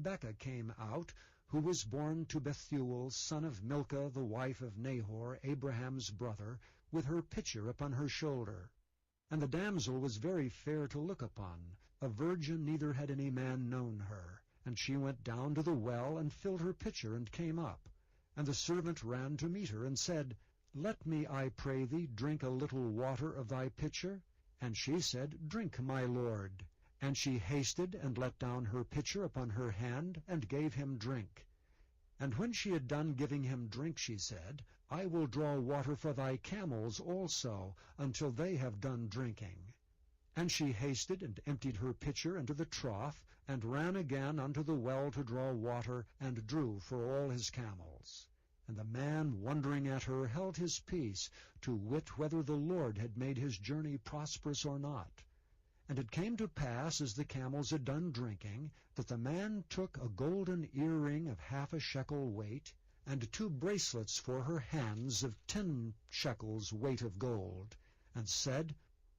Rebekah came out, who was born to Bethuel, son of Milcah, the wife of Nahor, Abraham's brother, with her pitcher upon her shoulder. And the damsel was very fair to look upon, a virgin, neither had any man known her. And she went down to the well, and filled her pitcher, and came up. And the servant ran to meet her, and said, Let me, I pray thee, drink a little water of thy pitcher. And she said, Drink, my lord. And she hasted, and let down her pitcher upon her hand, and gave him drink. And when she had done giving him drink, she said, I will draw water for thy camels also, until they have done drinking. And she hasted, and emptied her pitcher into the trough, and ran again unto the well to draw water, and drew for all his camels. And the man, wondering at her, held his peace, to wit whether the Lord had made his journey prosperous or not. And it came to pass, as the camels had done drinking, that the man took a golden earring of 1/2 shekel weight, and 2 bracelets for her hands of 10 shekels weight of gold, and said,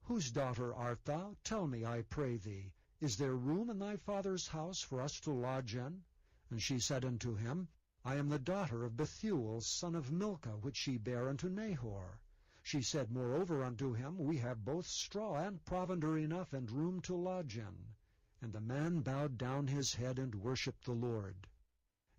Whose daughter art thou? Tell me, I pray thee. Is there room in thy father's house for us to lodge in? And she said unto him, I am the daughter of Bethuel, son of Milcah, which she bare unto Nahor. She said moreover unto him, We have both straw and provender enough, and room to lodge in. And the man bowed down his head, and worshipped the Lord.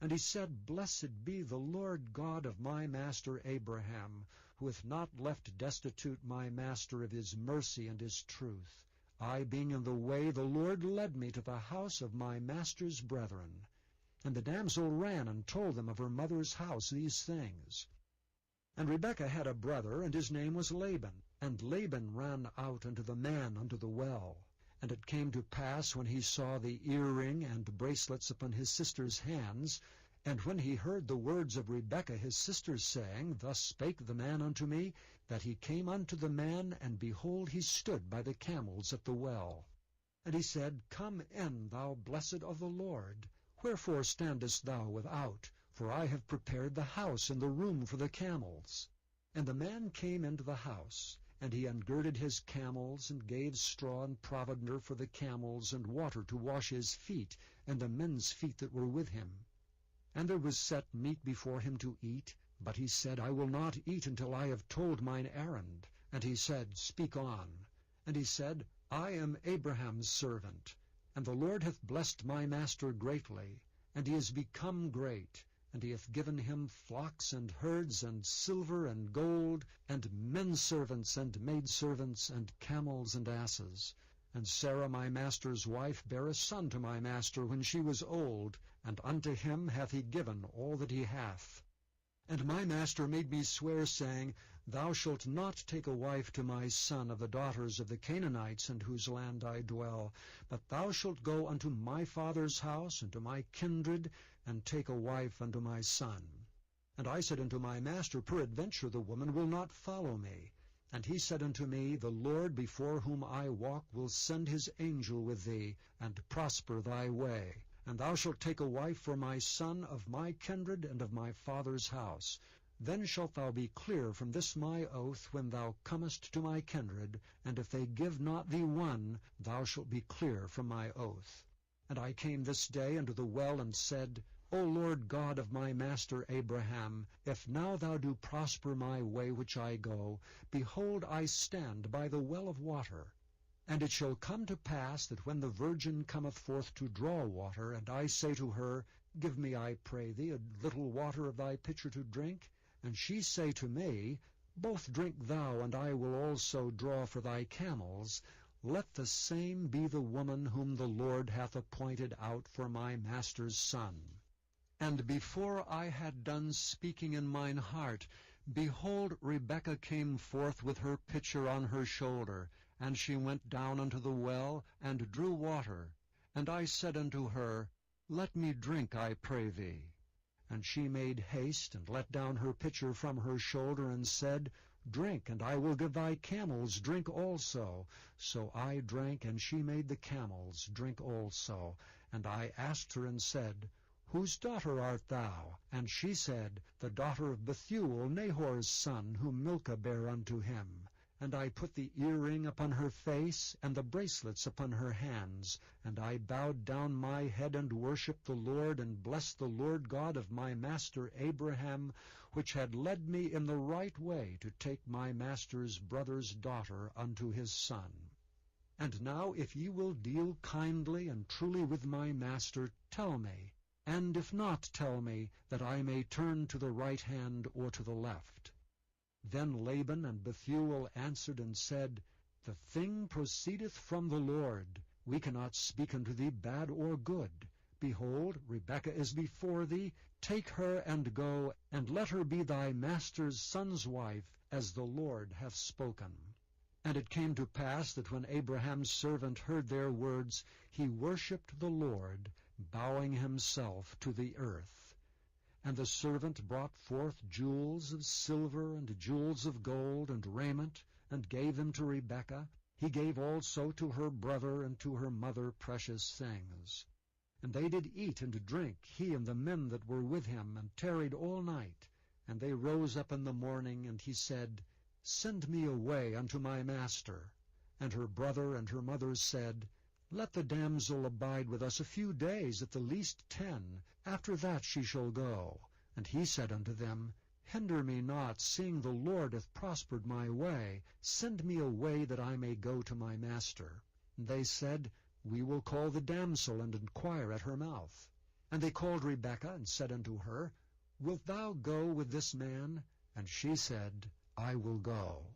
And he said, Blessed be the Lord God of my master Abraham, who hath not left destitute my master of his mercy and his truth. I being in the way, the Lord led me to the house of my master's brethren. And the damsel ran and told them of her mother's house these things. And Rebekah had a brother, and his name was Laban. And Laban ran out unto the man unto the well. And it came to pass, when he saw the earring and bracelets upon his sister's hands, and when he heard the words of Rebekah his sister, saying, Thus spake the man unto me, that he came unto the man, and behold, he stood by the camels at the well. And he said, Come in, thou blessed of the Lord. Wherefore standest thou without? For I have prepared the house and the room for the camels. And the man came into the house, and he ungirded his camels, and gave straw and provender for the camels, and water to wash his feet, and the men's feet that were with him. And there was set meat before him to eat, but he said, I will not eat until I have told mine errand. And he said, Speak on. And he said, I am Abraham's servant, and the Lord hath blessed my master greatly, and he is become great. And he hath given him flocks and herds, and silver and gold, and menservants and maidservants, and camels and asses. And Sarah my master's wife bare a son to my master when she was old, and unto him hath he given all that he hath. And my master made me swear, saying, Thou shalt not take a wife to my son of the daughters of the Canaanites, in whose land I dwell, but thou shalt go unto my father's house, and to my kindred, and take a wife unto my son. And I said unto my master, Peradventure the woman will not follow me. And he said unto me, The Lord before whom I walk will send his angel with thee, and prosper thy way. And thou shalt take a wife for my son of my kindred and of my father's house. Then shalt thou be clear from this my oath when thou comest to my kindred, and if they give not thee one, thou shalt be clear from my oath. And I came this day unto the well, and said, O Lord God of my master Abraham, if now thou do prosper my way which I go, behold, I stand by the well of water. And it shall come to pass that when the virgin cometh forth to draw water, and I say to her, Give me, I pray thee, a little water of thy pitcher to drink, and she say to me, Both drink thou, and I will also draw for thy camels, let the same be the woman whom the Lord hath appointed out for my master's son. And before I had done speaking in mine heart, behold, Rebekah came forth with her pitcher on her shoulder, and she went down unto the well, and drew water. And I said unto her, Let me drink, I pray thee. And she made haste, and let down her pitcher from her shoulder, and said, Drink, and I will give thy camels drink also. So I drank, and she made the camels drink also. And I asked her, and said, Whose daughter art thou? And she said, The daughter of Bethuel, Nahor's son, whom Milcah bare unto him. And I put the earring upon her face, and the bracelets upon her hands. And I bowed down my head and worshipped the Lord, and blessed the Lord God of my master Abraham, which had led me in the right way to take my master's brother's daughter unto his son. And now if ye will deal kindly and truly with my master, tell me, and if not, tell me, that I may turn to the right hand or to the left. Then Laban and Bethuel answered and said, The thing proceedeth from the Lord. We cannot speak unto thee bad or good. Behold, Rebekah is before thee. Take her and go, and let her be thy master's son's wife, as the Lord hath spoken. And it came to pass that when Abraham's servant heard their words, he worshipped the Lord, bowing himself to the earth. And the servant brought forth jewels of silver and jewels of gold and raiment, and gave them to Rebekah. He gave also to her brother and to her mother precious things. And they did eat and drink, he and the men that were with him, and tarried all night. And they rose up in the morning, and he said, Send me away unto my master. And her brother and her mother said, Let the damsel abide with us a few days, at the least 10. After that she shall go. And he said unto them, Hinder me not, seeing the Lord hath prospered my way. Send me away, that I may go to my master. And they said, We will call the damsel, and inquire at her mouth. And they called Rebekah, and said unto her, Wilt thou go with this man? And she said, I will go.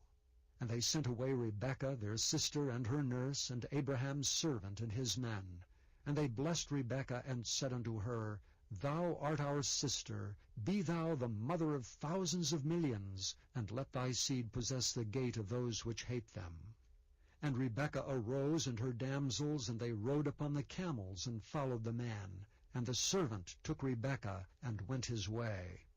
And they sent away Rebekah their sister, and her nurse, and Abraham's servant, and his men. And they blessed Rebekah, and said unto her, Thou art our sister, be thou the mother of thousands of millions, and let thy seed possess the gate of those which hate them. And Rebekah arose, and her damsels, and they rode upon the camels, and followed the man. And the servant took Rebekah, and went his way.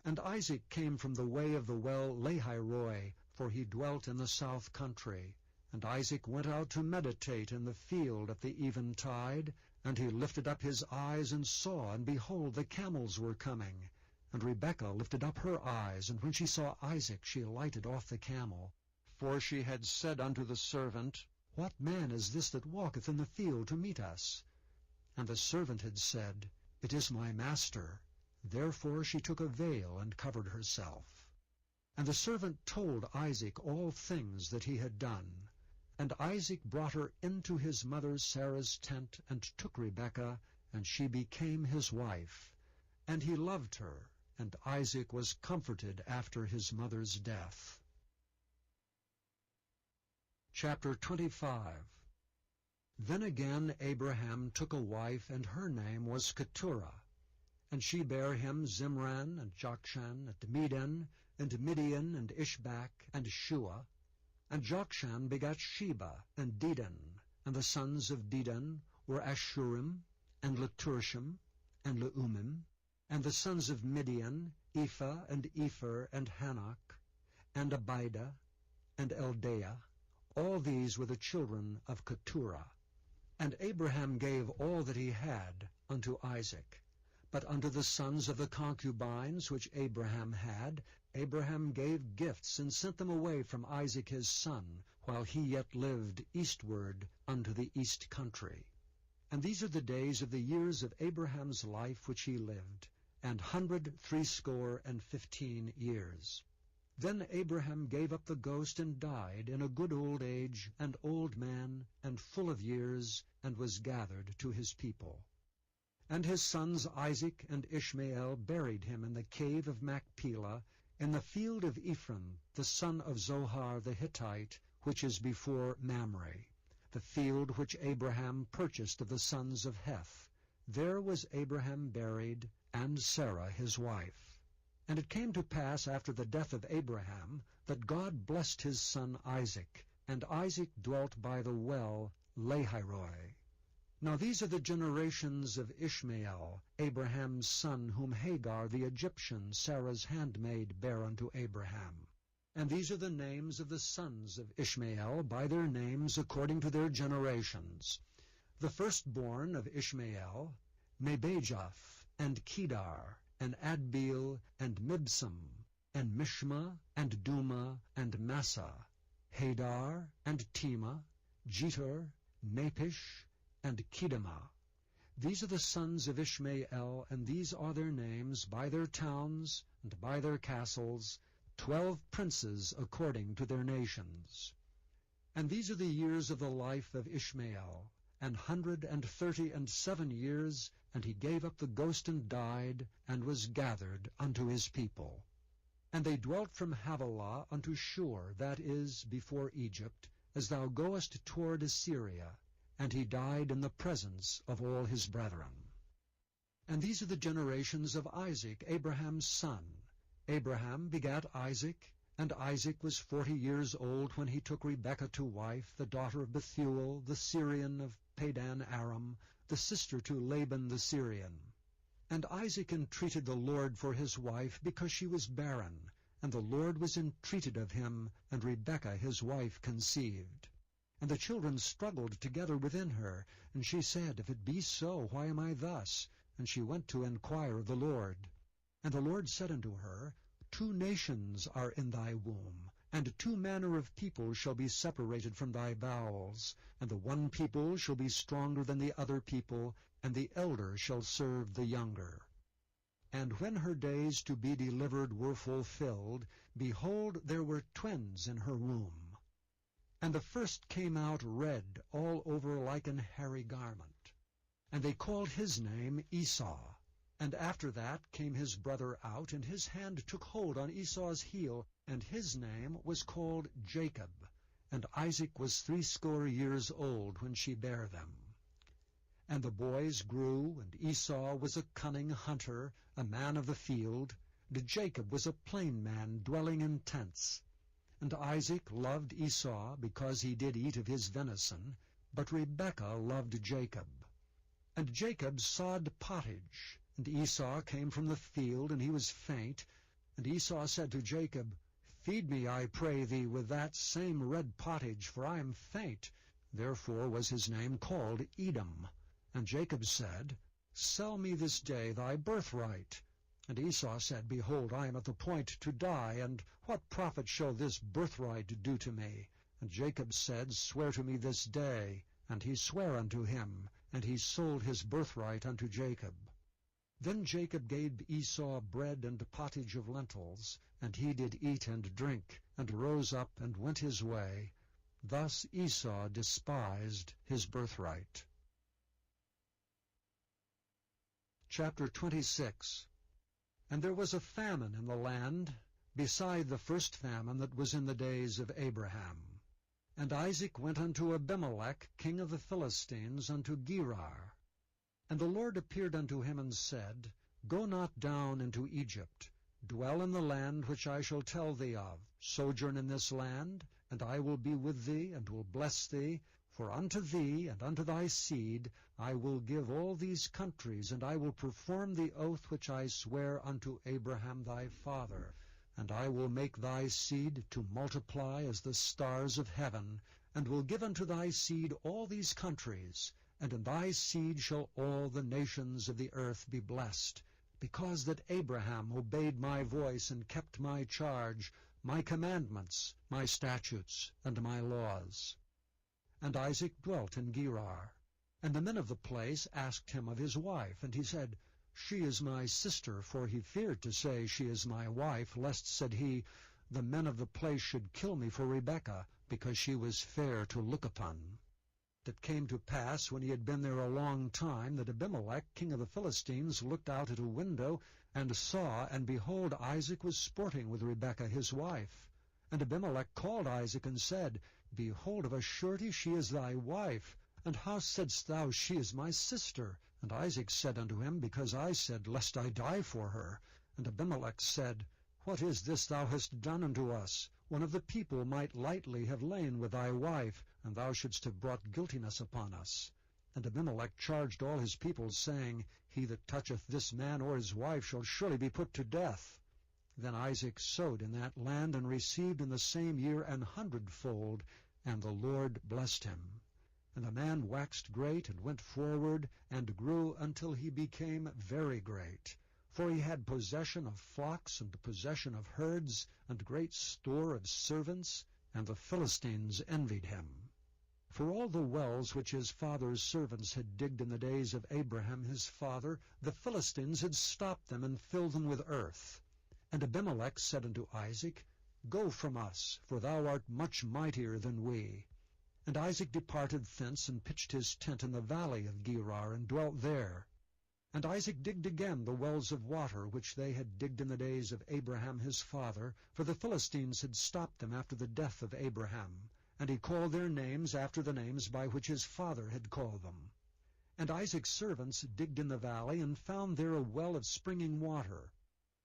And Isaac came from the way of the well Lahairoi, for he dwelt in the south country. And Isaac went out to meditate in the field at the eventide. And he lifted up his eyes and saw, and behold, the camels were coming. And Rebekah lifted up her eyes, and when she saw Isaac, she lighted off the camel. For she had said unto the servant, What man is this that walketh in the field to meet us? And the servant had said, It is my master. Therefore she took a veil and covered herself. And the servant told Isaac all things that he had done. And Isaac brought her into his mother Sarah's tent, and took Rebekah, and she became his wife. And he loved her, and Isaac was comforted after his mother's death. Chapter 25. Then again Abraham took a wife, and her name was Keturah. And she bare him Zimran, and Jokshan, and Medan, and Midian, and Ishbak, and Shua. And Jokshan begat Sheba, and Dedan. And the sons of Dedan were Ashurim, and Leturshim, and Leumim. And the sons of Midian, Ephah, and Epher, and Hanok, and Abida, and Eldaah. All these were the children of Keturah. And Abraham gave all that he had unto Isaac. But unto the sons of the concubines which Abraham had, Abraham gave gifts, and sent them away from Isaac his son, while he yet lived eastward unto the east country. And these are the days of the years of Abraham's life which he lived, 160 years. Then Abraham gave up the ghost, and died in a good old age, and old man, and full of years, and was gathered to his people. And his sons Isaac and Ishmael buried him in the cave of Machpelah, in the field of Ephron, the son of Zohar the Hittite, which is before Mamre, the field which Abraham purchased of the sons of Heth. There was Abraham buried, and Sarah his wife. And it came to pass after the death of Abraham, that God blessed his son Isaac, and Isaac dwelt by the well Lahairoi. Now these are the generations of Ishmael, Abraham's son, whom Hagar the Egyptian, Sarah's handmaid, bare unto Abraham. And these are the names of the sons of Ishmael, by their names according to their generations. The firstborn of Ishmael, Mebajaph, and Kedar, and Adbeel, and Mibsam, and Mishma, and Duma, and Massa. Hadar, and Tema, Jetur, Napish, and Kedemah. These are the sons of Ishmael, and these are their names, by their towns and by their castles, 12 princes according to their nations. And these are the years of the life of Ishmael, 137 years, and he gave up the ghost and died, and was gathered unto his people. And they dwelt from Havilah unto Shur, that is, before Egypt, as thou goest toward Assyria, and he died in the presence of all his brethren. And these are the generations of Isaac, Abraham's son. Abraham begat Isaac, and Isaac was 40 years old when he took Rebekah to wife, the daughter of Bethuel, the Syrian of Padan Aram, the sister to Laban the Syrian. And Isaac entreated the Lord for his wife, because she was barren, and the Lord was entreated of him, and Rebekah his wife conceived. And the children struggled together within her, and she said, If it be so, why am I thus? And she went to inquire of the Lord. And the Lord said unto her, 2 nations are in thy womb, and 2 manner of people shall be separated from thy bowels, and the one people shall be stronger than the other people, and the elder shall serve the younger. And when her days to be delivered were fulfilled, behold, there were twins in her womb. And the first came out red all over like an hairy garment. And they called his name Esau. And after that came his brother out, and his hand took hold on Esau's heel, and his name was called Jacob. And Isaac was 80 years old when she bare them. And the boys grew, and Esau was a cunning hunter, a man of the field, and Jacob was a plain man, dwelling in tents. And Isaac loved Esau, because he did eat of his venison, but Rebekah loved Jacob. And Jacob sawed pottage, and Esau came from the field, and he was faint. And Esau said to Jacob, Feed me, I pray thee, with that same red pottage, for I am faint. Therefore was his name called Edom. And Jacob said, Sell me this day thy birthright. And Esau said, Behold, I am at the point to die, and what profit shall this birthright do to me? And Jacob said, Swear to me this day. And he sware unto him, and he sold his birthright unto Jacob. Then Jacob gave Esau bread and pottage of lentils, and he did eat and drink, and rose up and went his way. Thus Esau despised his birthright. Chapter 26. And there was a famine in the land, beside the first famine that was in the days of Abraham. And Isaac went unto Abimelech, king of the Philistines, unto Gerar. And the Lord appeared unto him and said, Go not down into Egypt. Dwell in the land which I shall tell thee of. Sojourn in this land, and I will be with thee, and will bless thee. For unto thee and unto thy seed I will give all these countries, and I will perform the oath which I sware unto Abraham thy father. And I will make thy seed to multiply as the stars of heaven, and will give unto thy seed all these countries. And in thy seed shall all the nations of the earth be blessed, because that Abraham obeyed my voice and kept my charge, my commandments, my statutes, and my laws. And Isaac dwelt in Gerar. And the men of the place asked him of his wife, and he said, She is my sister, for he feared to say, She is my wife, lest, said he, the men of the place should kill me for Rebekah, because she was fair to look upon. It came to pass, when he had been there a long time, that Abimelech, king of the Philistines, looked out at a window, and saw, and behold, Isaac was sporting with Rebekah his wife. And Abimelech called Isaac, and said, Behold, of a surety she is thy wife. And how saidst thou, She is my sister? And Isaac said unto him, Because I said, Lest I die for her. And Abimelech said, What is this thou hast done unto us? One of the people might lightly have lain with thy wife, and thou shouldst have brought guiltiness upon us. And Abimelech charged all his people, saying, He that toucheth this man or his wife shall surely be put to death. Then Isaac sowed in that land, and received in the same year 100-fold, and the Lord blessed him. And the man waxed great, and went forward, and grew until he became very great. For he had possession of flocks, and possession of herds, and great store of servants, and the Philistines envied him. For all the wells which his father's servants had digged in the days of Abraham his father, the Philistines had stopped them and filled them with earth. And Abimelech said unto Isaac, Go from us, for thou art much mightier than we. And Isaac departed thence, and pitched his tent in the valley of Gerar, and dwelt there. And Isaac digged again the wells of water, which they had digged in the days of Abraham his father, for the Philistines had stopped them after the death of Abraham. And he called their names after the names by which his father had called them. And Isaac's servants digged in the valley, and found there a well of springing water.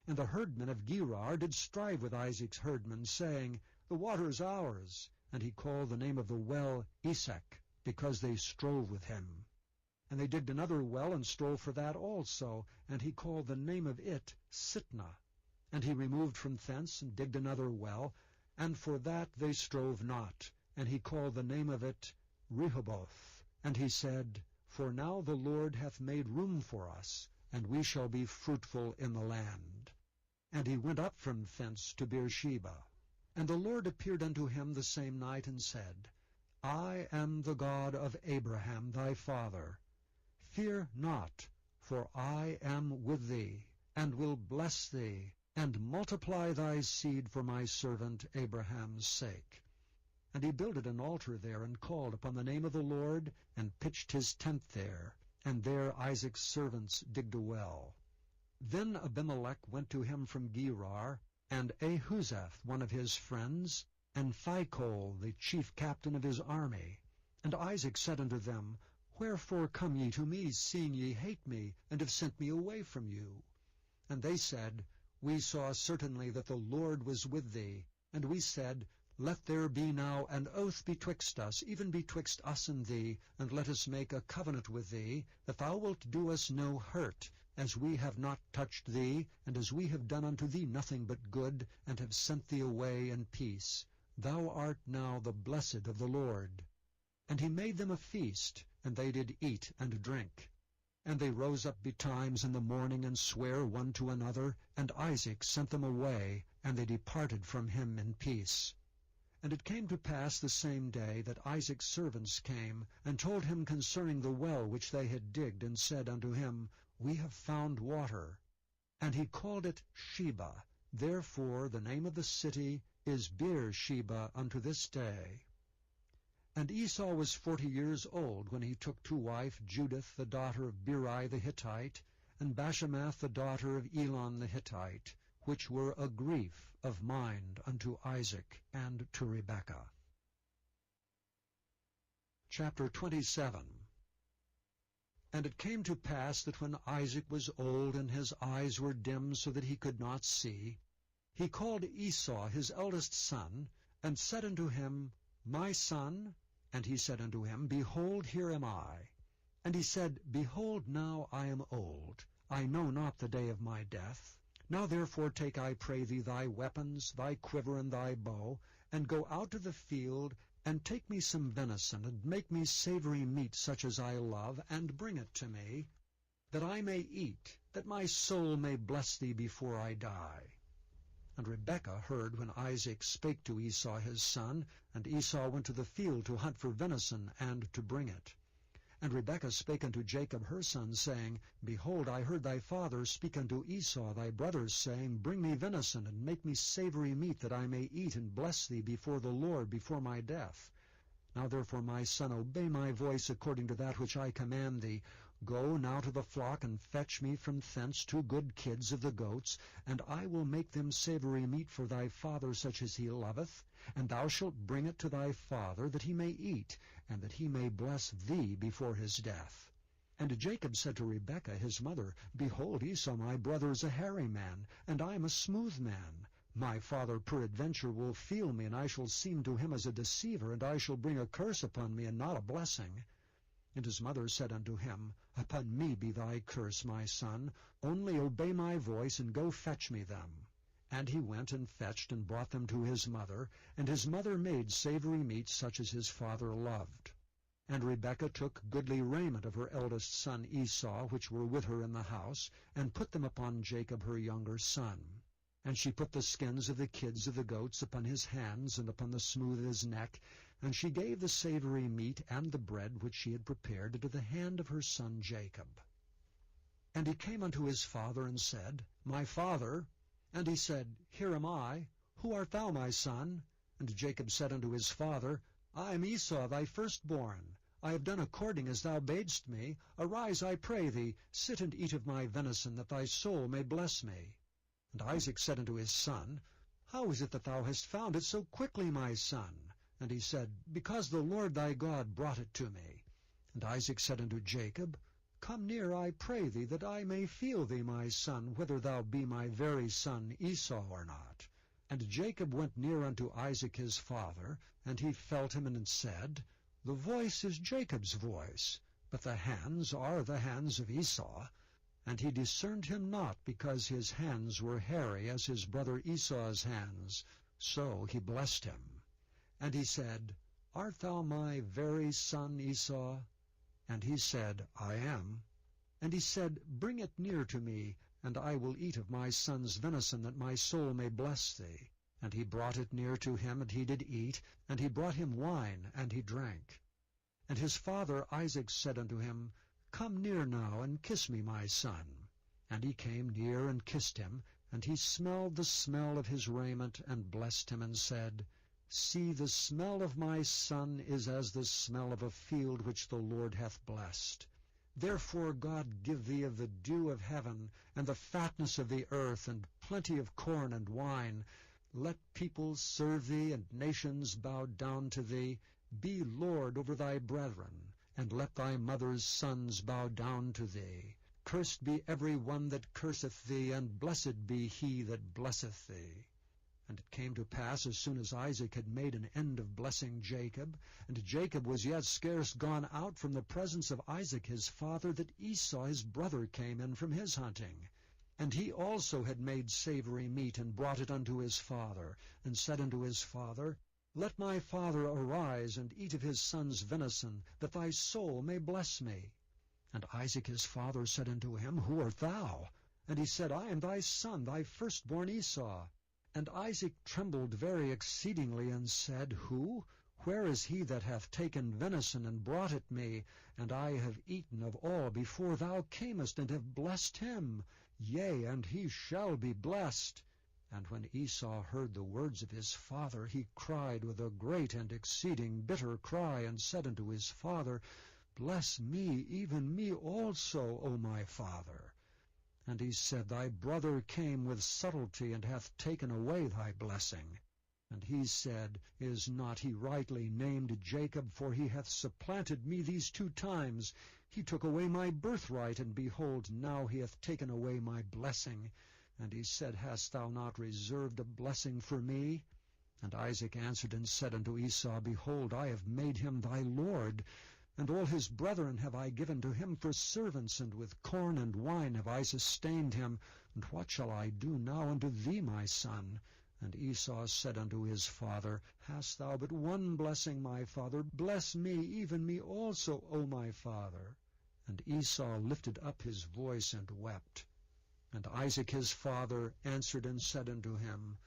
And the herdmen of Gerar did strive with Isaac's herdmen, saying, The water is ours. And he called the name of the well Esek, because they strove with him. And they digged another well, and strove for that also, and he called the name of it Sitnah. And he removed from thence, and digged another well, and for that they strove not. And he called the name of it Rehoboth. And he said, For now the Lord hath made room for us, and we shall be fruitful in the land. And he went up from thence to Beersheba. And the Lord appeared unto him the same night, and said, I am the God of Abraham thy father. Fear not, for I am with thee, and will bless thee, and multiply thy seed for my servant Abraham's sake. And he builded an altar there, and called upon the name of the Lord, and pitched his tent there. And there Isaac's servants digged a well. Then Abimelech went to him from Gerar, and Ahuzeth one of his friends, and Phicol the chief captain of his army. And Isaac said unto them, Wherefore come ye to me, seeing ye hate me, and have sent me away from you? And they said, We saw certainly that the Lord was with thee. And we said, Let there be now an oath betwixt us, even betwixt us and thee, and let us make a covenant with thee, that thou wilt do us no hurt, as we have not touched thee, and as we have done unto thee nothing but good, and have sent thee away in peace. Thou art now the blessed of the Lord. And he made them a feast, and they did eat and drink. And they rose up betimes in the morning, and sware one to another, and Isaac sent them away, and they departed from him in peace. And it came to pass the same day that Isaac's servants came, and told him concerning the well which they had digged, and said unto him, We have found water. And he called it Sheba. Therefore the name of the city is Beersheba unto this day. And Esau was 40 years old when he took to wife Judith the daughter of Beri the Hittite, and Bashemath the daughter of Elon the Hittite, which were a grief of mind unto Isaac and to Rebekah. Chapter 27. And it came to pass that when Isaac was old, and his eyes were dim so that he could not see, he called Esau his eldest son, and said unto him, My son? And he said unto him, Behold, here am I. And he said, Behold, now I am old, I know not the day of my death. Now therefore take, I pray thee, thy weapons, thy quiver, and thy bow, and go out to the field, and take me some venison, and make me savory meat such as I love, and bring it to me, that I may eat, that my soul may bless thee before I die. And Rebekah heard when Isaac spake to Esau his son, and Esau went to the field to hunt for venison, and to bring it. And Rebekah spake unto Jacob her son, saying, Behold, I heard thy father speak unto Esau thy brother, saying, Bring me venison, and make me savory meat, that I may eat and bless thee before the Lord before my death. Now therefore, my son, obey my voice according to that which I command thee. Go now to the flock, and fetch me from thence 2 good kids of the goats, and I will make them savory meat for thy father such as he loveth, and thou shalt bring it to thy father, that he may eat, and that he may bless thee before his death. And Jacob said to Rebekah his mother, Behold, Esau my brother is a hairy man, and I am a smooth man. My father peradventure will feel me, and I shall seem to him as a deceiver, and I shall bring a curse upon me, and not a blessing. And his mother said unto him, Upon me be thy curse, my son. Only obey my voice, and go fetch me them. And he went and fetched, and brought them to his mother, and his mother made savory meat such as his father loved. And Rebekah took goodly raiment of her eldest son Esau, which were with her in the house, and put them upon Jacob her younger son. And she put the skins of the kids of the goats upon his hands and upon the smooth of his neck, and she gave the savory meat and the bread which she had prepared into the hand of her son Jacob. And he came unto his father and said, My father. And he said, Here am I. Who art thou, my son? And Jacob said unto his father, I am Esau thy firstborn. I have done according as thou badest me. Arise, I pray thee, sit and eat of my venison, that thy soul may bless me. And Isaac said unto his son, How is it that thou hast found it so quickly, my son? And he said, Because the Lord thy God brought it to me. And Isaac said unto Jacob, Come near, I pray thee, that I may feel thee, my son, whether thou be my very son Esau or not. And Jacob went near unto Isaac his father, and he felt him and said, The voice is Jacob's voice, but the hands are the hands of Esau. And he discerned him not, because his hands were hairy as his brother Esau's hands. So he blessed him. And he said, Art thou my very son Esau? And he said, I am. And he said, Bring it near to me, and I will eat of my son's venison, that my soul may bless thee. And he brought it near to him, and he did eat, and he brought him wine, and he drank. And his father Isaac said unto him, Come near now, and kiss me, my son. And he came near and kissed him, and he smelled the smell of his raiment, and blessed him, and said, See, the smell of my son is as the smell of a field which the Lord hath blessed. Therefore God give thee of the dew of heaven, and the fatness of the earth, and plenty of corn and wine. Let peoples serve thee, and nations bow down to thee. Be Lord over thy brethren, and let thy mother's sons bow down to thee. Cursed be every one that curseth thee, and blessed be he that blesseth thee. And it came to pass, as soon as Isaac had made an end of blessing Jacob, and Jacob was yet scarce gone out from the presence of Isaac his father, that Esau his brother came in from his hunting. And he also had made savory meat, and brought it unto his father, and said unto his father, Let my father arise, and eat of his son's venison, that thy soul may bless me. And Isaac his father said unto him, Who art thou? And he said, I am thy son, thy firstborn Esau. And Isaac trembled very exceedingly, and said, Who? Where is he that hath taken venison, and brought it me? And I have eaten of all before thou camest, and have blessed him. Yea, and he shall be blessed. And when Esau heard the words of his father, he cried with a great and exceeding bitter cry, and said unto his father, Bless me, even me also, O my father. And he said, Thy brother came with subtlety, and hath taken away thy blessing. And he said, Is not he rightly named Jacob? For he hath supplanted me these 2 times. He took away my birthright, and behold, now he hath taken away my blessing. And he said, Hast thou not reserved a blessing for me? And Isaac answered and said unto Esau, Behold, I have made him thy lord, and all his brethren have I given to him for servants, and with corn and wine have I sustained him. And what shall I do now unto thee, my son? And Esau said unto his father, Hast thou but one blessing, my father? Bless me, even me also, O my father. And Esau lifted up his voice and wept. And Isaac his father answered and said unto him,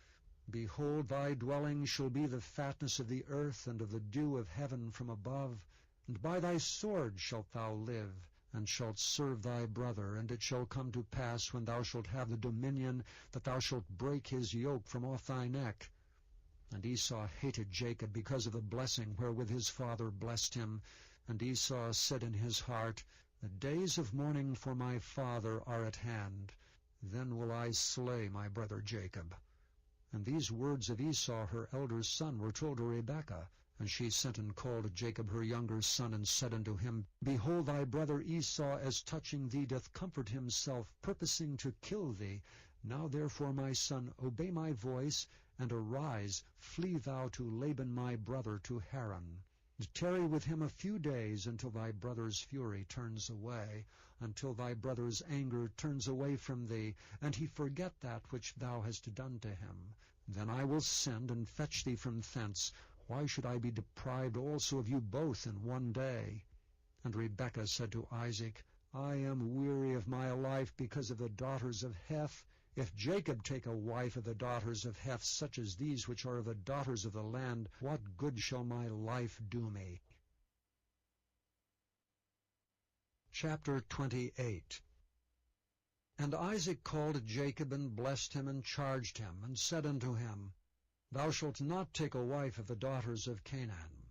Behold, thy dwelling shall be the fatness of the earth, and of the dew of heaven from above. And by thy sword shalt thou live, and shalt serve thy brother. And it shall come to pass, when thou shalt have the dominion, that thou shalt break his yoke from off thy neck. And Esau hated Jacob because of the blessing wherewith his father blessed him. And Esau said in his heart, The days of mourning for my father are at hand. Then will I slay my brother Jacob. And these words of Esau her elder son were told to Rebekah. And she sent and called Jacob her younger son, and said unto him, Behold, thy brother Esau, as touching thee, doth comfort himself, purposing to kill thee. Now therefore, my son, obey my voice, and arise, flee thou to Laban my brother, to Haran. And tarry with him a few days, until thy brother's fury turns away, until thy brother's anger turns away from thee, and he forget that which thou hast done to him. Then I will send and fetch thee from thence. Why should I be deprived also of you both in one day? And Rebekah said to Isaac, I am weary of my life because of the daughters of Heth. If Jacob take a wife of the daughters of Heth, such as these which are of the daughters of the land, what good shall my life do me? Chapter 28. And Isaac called Jacob, and blessed him, and charged him, and said unto him, Thou shalt not take a wife of the daughters of Canaan.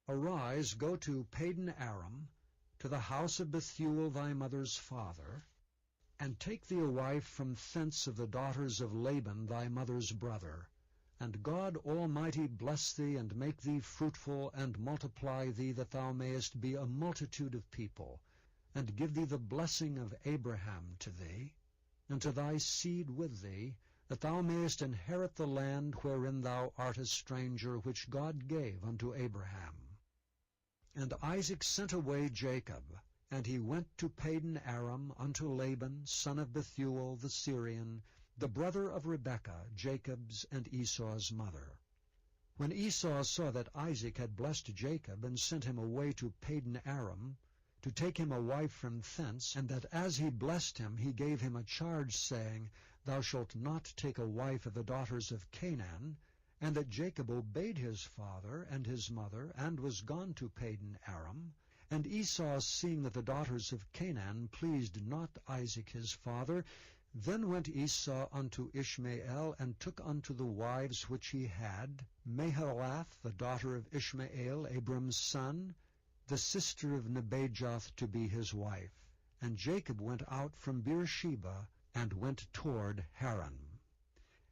Arise, go to Padan Aram, to the house of Bethuel thy mother's father, and take thee a wife from thence of the daughters of Laban thy mother's brother. And God Almighty bless thee, and make thee fruitful, and multiply thee, that thou mayest be a multitude of people, and give thee the blessing of Abraham to thee, and to thy seed with thee, that thou mayest inherit the land wherein thou art a stranger, which God gave unto Abraham. And Isaac sent away Jacob, and he went to Padan Aram unto Laban, son of Bethuel the Syrian, the brother of Rebekah, Jacob's and Esau's mother. When Esau saw that Isaac had blessed Jacob, and sent him away to Padan Aram, to take him a wife from thence, and that as he blessed him he gave him a charge, saying, Thou shalt not take a wife of the daughters of Canaan, and that Jacob obeyed his father and his mother, and was gone to Padan Aram, and Esau, seeing that the daughters of Canaan pleased not Isaac his father, then went Esau unto Ishmael, and took unto the wives which he had Mahalath, the daughter of Ishmael, Abram's son, the sister of Nebajoth, to be his wife. And Jacob went out from Beersheba, and went toward Haran.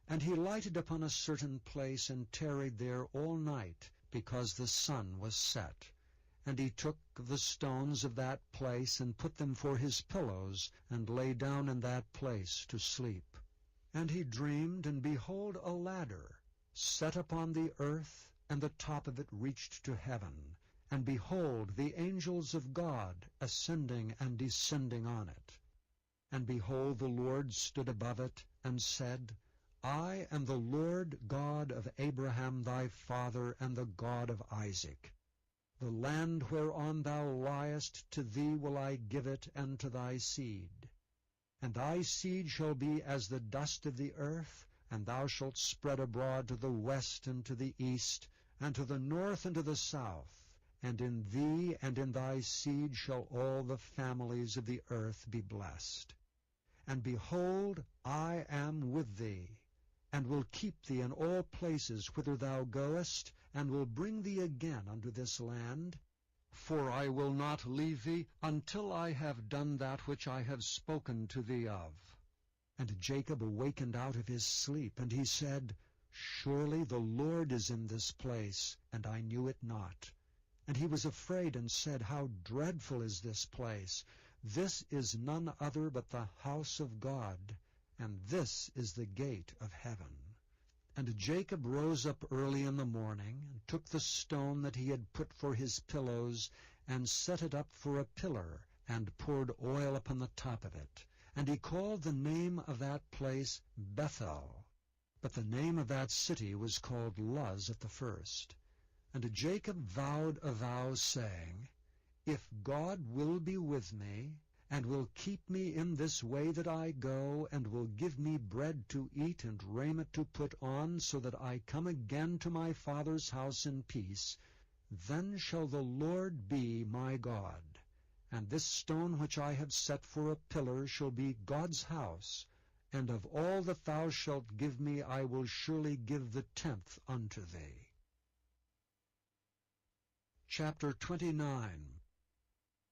And he lighted upon a certain place, and tarried there all night, because the sun was set. And he took the stones of that place, and put them for his pillows, and lay down in that place to sleep. And he dreamed, and behold, a ladder set upon the earth, and the top of it reached to heaven. And behold, the angels of God ascending and descending on it. And behold, the Lord stood above it, and said, I am the Lord God of Abraham thy father, and the God of Isaac. The land whereon thou liest, to thee will I give it, and to thy seed. And thy seed shall be as the dust of the earth, and thou shalt spread abroad to the west and to the east, and to the north and to the south. And in thee and in thy seed shall all the families of the earth be blessed. And behold, I am with thee, and will keep thee in all places whither thou goest, and will bring thee again unto this land. For I will not leave thee until I have done that which I have spoken to thee of. And Jacob awakened out of his sleep, and he said, Surely the Lord is in this place, and I knew it not. And he was afraid, and said, How dreadful is this place! This is none other but the house of God, and this is the gate of heaven. And Jacob rose up early in the morning, and took the stone that he had put for his pillows, and set it up for a pillar, and poured oil upon the top of it. And he called the name of that place Bethel. But the name of that city was called Luz at the first. And Jacob vowed a vow, saying, If God will be with me, and will keep me in this way that I go, and will give me bread to eat and raiment to put on, so that I come again to my father's house in peace, then shall the Lord be my God. And this stone which I have set for a pillar shall be God's house, and of all that thou shalt give me I will surely give the 10th unto thee. Chapter 29.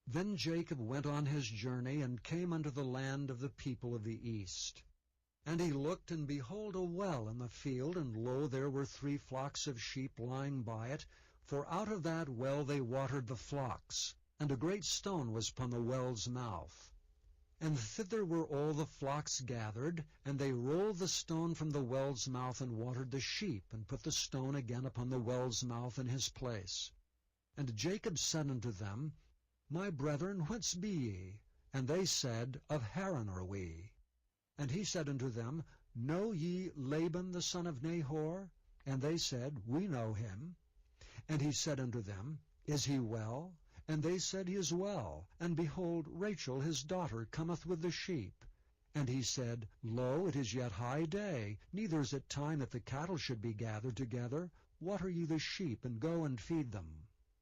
Then Jacob went on his journey, and came unto the land of the people of the east. And he looked, and behold, a well in the field, and lo, there were 3 flocks of sheep lying by it, for out of that well they watered the flocks. And a great stone was upon the well's mouth. And thither were all the flocks gathered, and they rolled the stone from the well's mouth, and watered the sheep, and put the stone again upon the well's mouth in his place. And Jacob said unto them, My brethren, whence be ye? And they said, Of Haran are we. And he said unto them, Know ye Laban the son of Nahor? And they said, We know him. And he said unto them, Is he well? And they said, He is well. And behold, Rachel his daughter cometh with the sheep. And he said, Lo, it is yet high day, neither is it time that the cattle should be gathered together. Water ye the sheep, and go and feed them.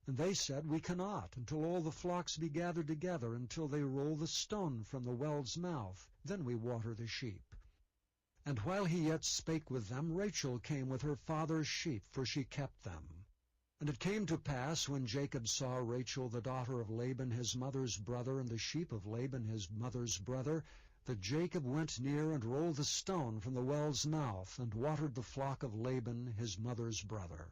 And they said, We cannot, until all the flocks be gathered together, until they roll the stone from the well's mouth. Then we water the sheep. And while he yet spake with them, Rachel came with her father's sheep, for she kept them. And it came to pass, when Jacob saw Rachel the daughter of Laban his mother's brother, and the sheep of Laban his mother's brother, that Jacob went near and rolled the stone from the well's mouth, and watered the flock of Laban his mother's brother.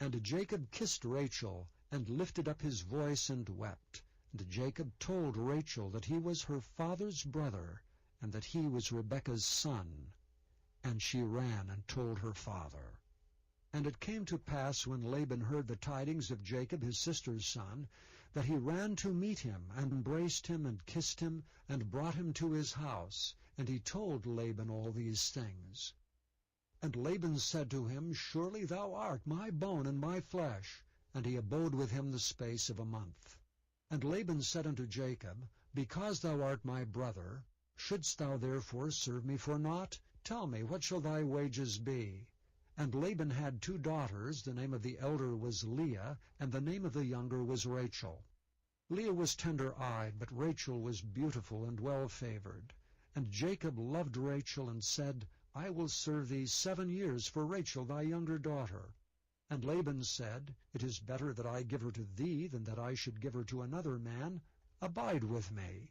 And Jacob kissed Rachel, and lifted up his voice and wept. And Jacob told Rachel that he was her father's brother, and that he was Rebekah's son. And she ran and told her father. And it came to pass, when Laban heard the tidings of Jacob his sister's son, that he ran to meet him, and embraced him, and kissed him, and brought him to his house. And he told Laban all these things. And Laban said to him, Surely thou art my bone and my flesh. And he abode with him the space of a month. And Laban said unto Jacob, Because thou art my brother, shouldst thou therefore serve me for naught? Tell me, what shall thy wages be? And Laban had 2 daughters. The name of the elder was Leah, and the name of the younger was Rachel. Leah was tender-eyed, but Rachel was beautiful and well-favored. And Jacob loved Rachel, and said, I will serve thee 7 years for Rachel thy younger daughter. And Laban said, It is better that I give her to thee, than that I should give her to another man. Abide with me.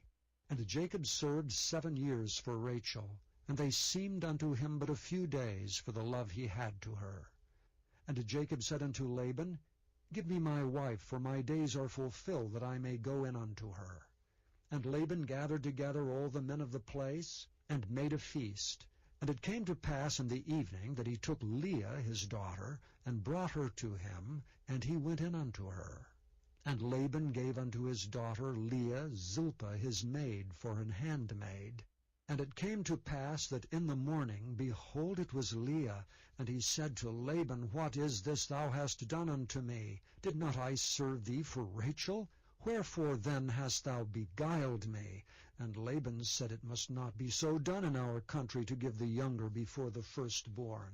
And Jacob served 7 years for Rachel, and they seemed unto him but a few days, for the love he had to her. And Jacob said unto Laban, Give me my wife, for my days are fulfilled, that I may go in unto her. And Laban gathered together all the men of the place, and made a feast. And it came to pass in the evening that he took Leah his daughter, and brought her to him, and he went in unto her. And Laban gave unto his daughter Leah Zilpah his maid for an handmaid. And it came to pass that in the morning, behold, it was Leah. And he said to Laban, What is this thou hast done unto me? Did not I serve thee for Rachel? Wherefore then hast thou beguiled me? And Laban said, It must not be so done in our country, to give the younger before the firstborn.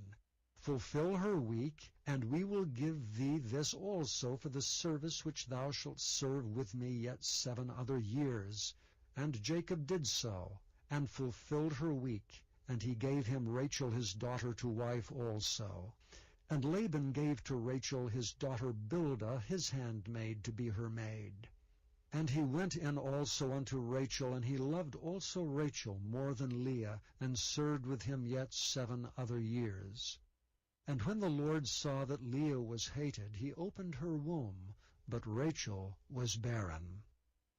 Fulfill her week, and we will give thee this also for the service which thou shalt serve with me yet 7 other years. And Jacob did so, and fulfilled her week, and he gave him Rachel his daughter to wife also. And Laban gave to Rachel his daughter Bilhah his handmaid to be her maid. And he went in also unto Rachel, and he loved also Rachel more than Leah, and served with him yet 7 other years. And when the Lord saw that Leah was hated, he opened her womb, but Rachel was barren.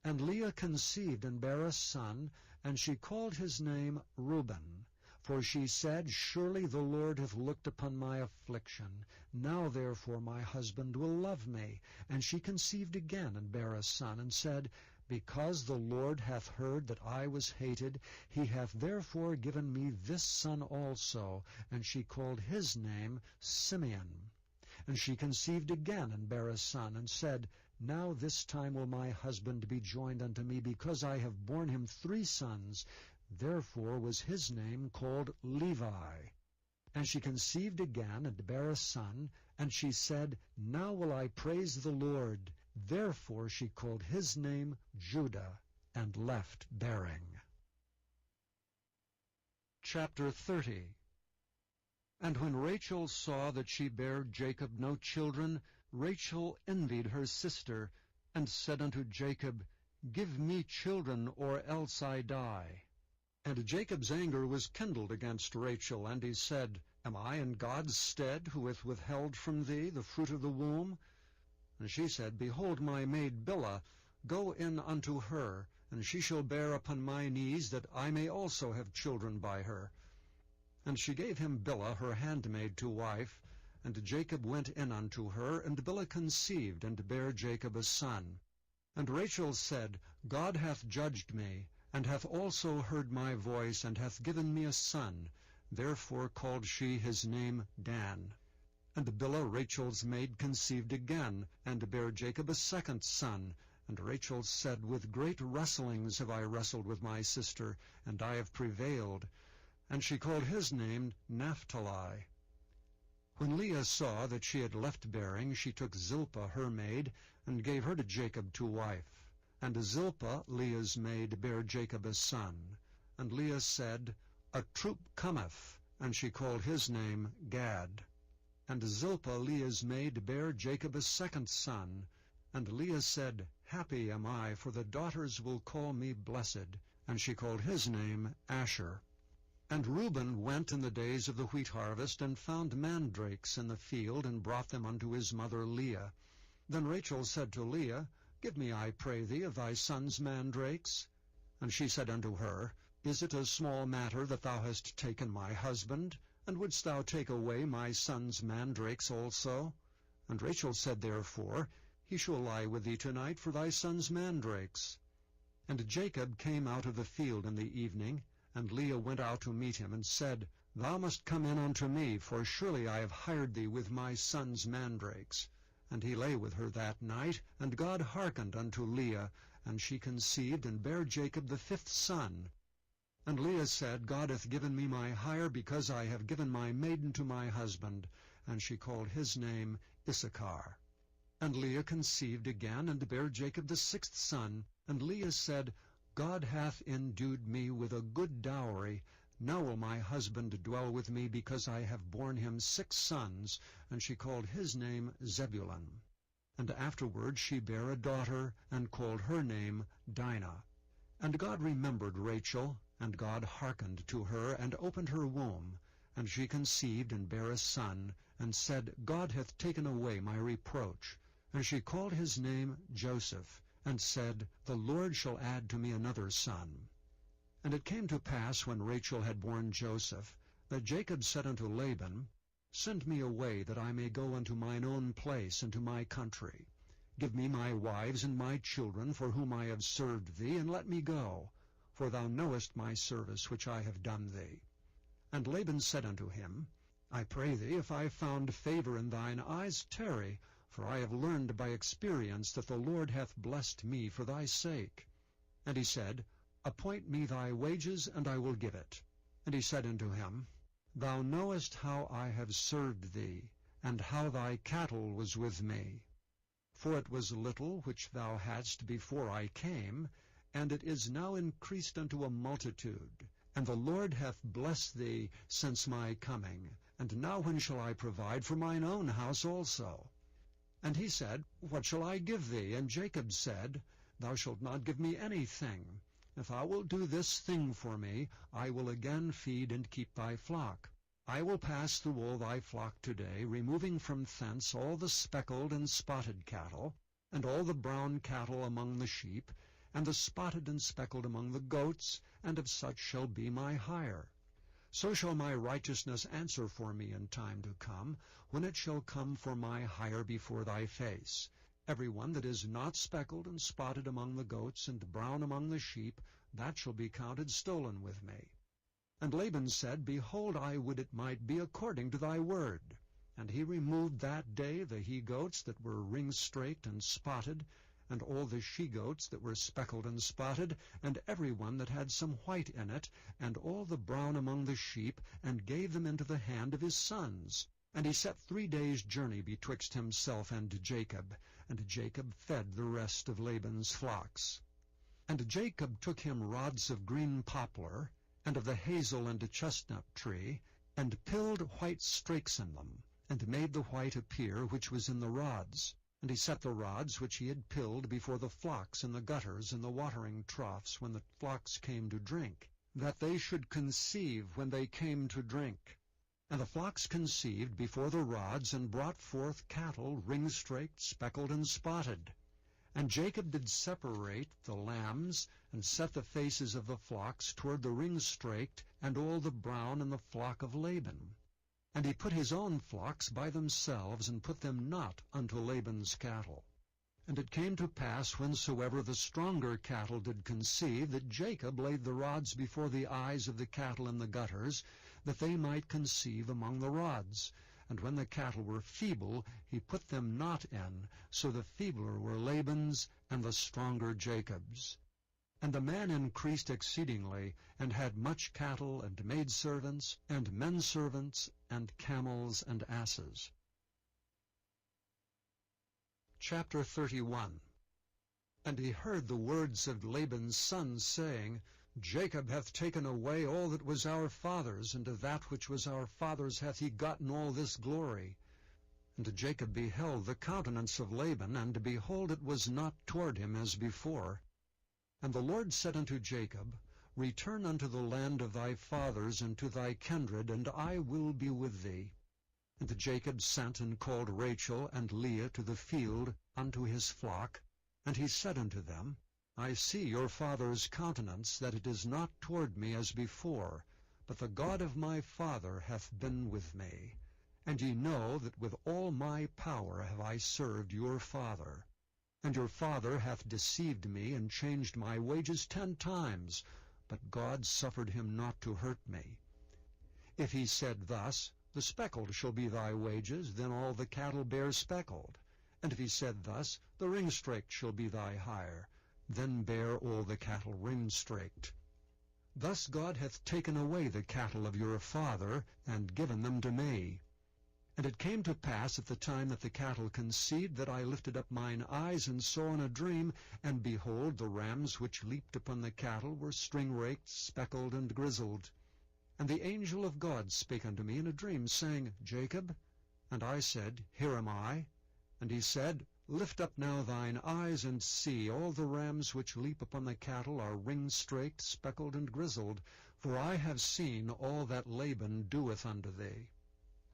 And Leah conceived and bare a son, and she called his name Reuben. For she said, Surely the Lord hath looked upon my affliction. Now therefore my husband will love me. And she conceived again, and bare a son, and said, Because the Lord hath heard that I was hated, he hath therefore given me this son also. And she called his name Simeon. And she conceived again, and bare a son, and said, Now this time will my husband be joined unto me, because I have borne him 3 sons. Therefore was his name called Levi. And she conceived again, and bare a son, and she said, Now will I praise the Lord. Therefore she called his name Judah, and left bearing. Chapter 30. And when Rachel saw that she bare Jacob no children, Rachel envied her sister, and said unto Jacob, Give me children, or else I die. And Jacob's anger was kindled against Rachel, and he said, Am I in God's stead, who hath withheld from thee the fruit of the womb? And she said, Behold my maid Bilhah, go in unto her, and she shall bear upon my knees, that I may also have children by her. And she gave him Bilhah her handmaid to wife, and Jacob went in unto her, and Bilhah conceived, and bare Jacob a son. And Rachel said, God hath judged me, and hath also heard my voice, and hath given me a son. Therefore called she his name Dan. And Bilhah Rachel's maid conceived again, and bare Jacob a second son. And Rachel said, With great wrestlings have I wrestled with my sister, and I have prevailed. And she called his name Naphtali. When Leah saw that she had left bearing, she took Zilpah her maid, and gave her to Jacob to wife. And Zilpah, Leah's maid, bare Jacob a son. And Leah said, A troop cometh, and she called his name Gad. And Zilpah, Leah's maid, bare Jacob a second son. And Leah said, Happy am I, for the daughters will call me blessed. And she called his name Asher. And Reuben went in the days of the wheat harvest, and found mandrakes in the field, and brought them unto his mother Leah. Then Rachel said to Leah, Give me, I pray thee, of thy son's mandrakes. And she said unto her, Is it a small matter that thou hast taken my husband? And wouldst thou take away my son's mandrakes also? And Rachel said therefore, He shall lie with thee tonight for thy son's mandrakes. And Jacob came out of the field in the evening, and Leah went out to meet him, and said, Thou must come in unto me, for surely I have hired thee with my son's mandrakes. And he lay with her that night, and God hearkened unto Leah, and she conceived, and bare Jacob the fifth son. And Leah said, God hath given me my hire, because I have given my maiden to my husband. And she called his name Issachar. And Leah conceived again, and bare Jacob the sixth son. And Leah said, God hath endued me with a good dowry. Now will my husband dwell with me, because I have borne him 6 sons. And she called his name Zebulun. And afterward she bare a daughter, and called her name Dinah. And God remembered Rachel, and God hearkened to her, and opened her womb. And she conceived, and bare a son, and said, God hath taken away my reproach. And she called his name Joseph, and said, The Lord shall add to me another son. And it came to pass, when Rachel had borne Joseph, that Jacob said unto Laban, Send me away, that I may go unto mine own place, and to my country. Give me my wives and my children, for whom I have served thee, and let me go. For thou knowest my service which I have done thee. And Laban said unto him, I pray thee, if I have found favor in thine eyes, tarry, for I have learned by experience that the Lord hath blessed me for thy sake. And he said, Appoint me thy wages, and I will give it. And he said unto him, Thou knowest how I have served thee, and how thy cattle was with me. For it was little which thou hadst before I came, and it is now increased unto a multitude. And the Lord hath blessed thee since my coming. And now when shall I provide for mine own house also? And he said, What shall I give thee? And Jacob said, Thou shalt not give me anything. If thou wilt do this thing for me, I will again feed and keep thy flock. I will pass through all thy flock today, removing from thence all the speckled and spotted cattle, and all the brown cattle among the sheep, and the spotted and speckled among the goats, and of such shall be my hire. So shall my righteousness answer for me in time to come, when it shall come for my hire before thy face. Every one that is not speckled and spotted among the goats, and brown among the sheep, that shall be counted stolen with me. And Laban said, Behold, I would it might be according to thy word. And he removed that day the he-goats that were ring-straked and spotted, and all the she-goats that were speckled and spotted, and every one that had some white in it, and all the brown among the sheep, and gave them into the hand of his sons. And he set 3 days' journey betwixt himself and Jacob, and Jacob fed the rest of Laban's flocks. And Jacob took him rods of green poplar, and of the hazel and chestnut tree, and pilled white strakes in them, and made the white appear which was in the rods. And he set the rods which he had pilled before the flocks in the gutters and the watering troughs when the flocks came to drink, that they should conceive when they came to drink. And the flocks conceived before the rods, and brought forth cattle ring-straked, speckled, and spotted. And Jacob did separate the lambs, and set the faces of the flocks toward the ring-straked, and all the brown in the flock of Laban. And he put his own flocks by themselves, and put them not unto Laban's cattle. And it came to pass, whensoever the stronger cattle did conceive, that Jacob laid the rods before the eyes of the cattle in the gutters, that they might conceive among the rods. and when the cattle were feeble, he put them not in, so the feebler were Laban's, and the stronger Jacob's. And the man increased exceedingly, and had much cattle, and maidservants, and menservants, and camels, and asses. Chapter 31. And he heard the words of Laban's sons, saying, Jacob hath taken away all that was our father's, and of that which was our father's hath he gotten all this glory. And Jacob beheld the countenance of Laban, and behold, it was not toward him as before. And the Lord said unto Jacob, Return unto the land of thy fathers, and to thy kindred, and I will be with thee. And Jacob sent and called Rachel and Leah to the field unto his flock. And he said unto them, I see your father's countenance, that it is not toward me as before, but the God of my father hath been with me. And ye know that with all my power have I served your father. And your father hath deceived me, and changed my wages 10 times, but God suffered him not to hurt me. If he said thus, The speckled shall be thy wages, then all the cattle bear speckled. And if he said thus, The ring-straked shall be thy hire, then bear all the cattle ring-straked. Thus God hath taken away the cattle of your father, and given them to me. And it came to pass at the time that the cattle conceived, that I lifted up mine eyes, and saw in a dream, and behold, the rams which leaped upon the cattle were string-raked, speckled, and grizzled. And the angel of God spake unto me in a dream, saying, Jacob? And I said, Here am I. And he said, Lift up now thine eyes, and see, all the rams which leap upon the cattle are ring-straked, speckled, and grizzled, for I have seen all that Laban doeth unto thee.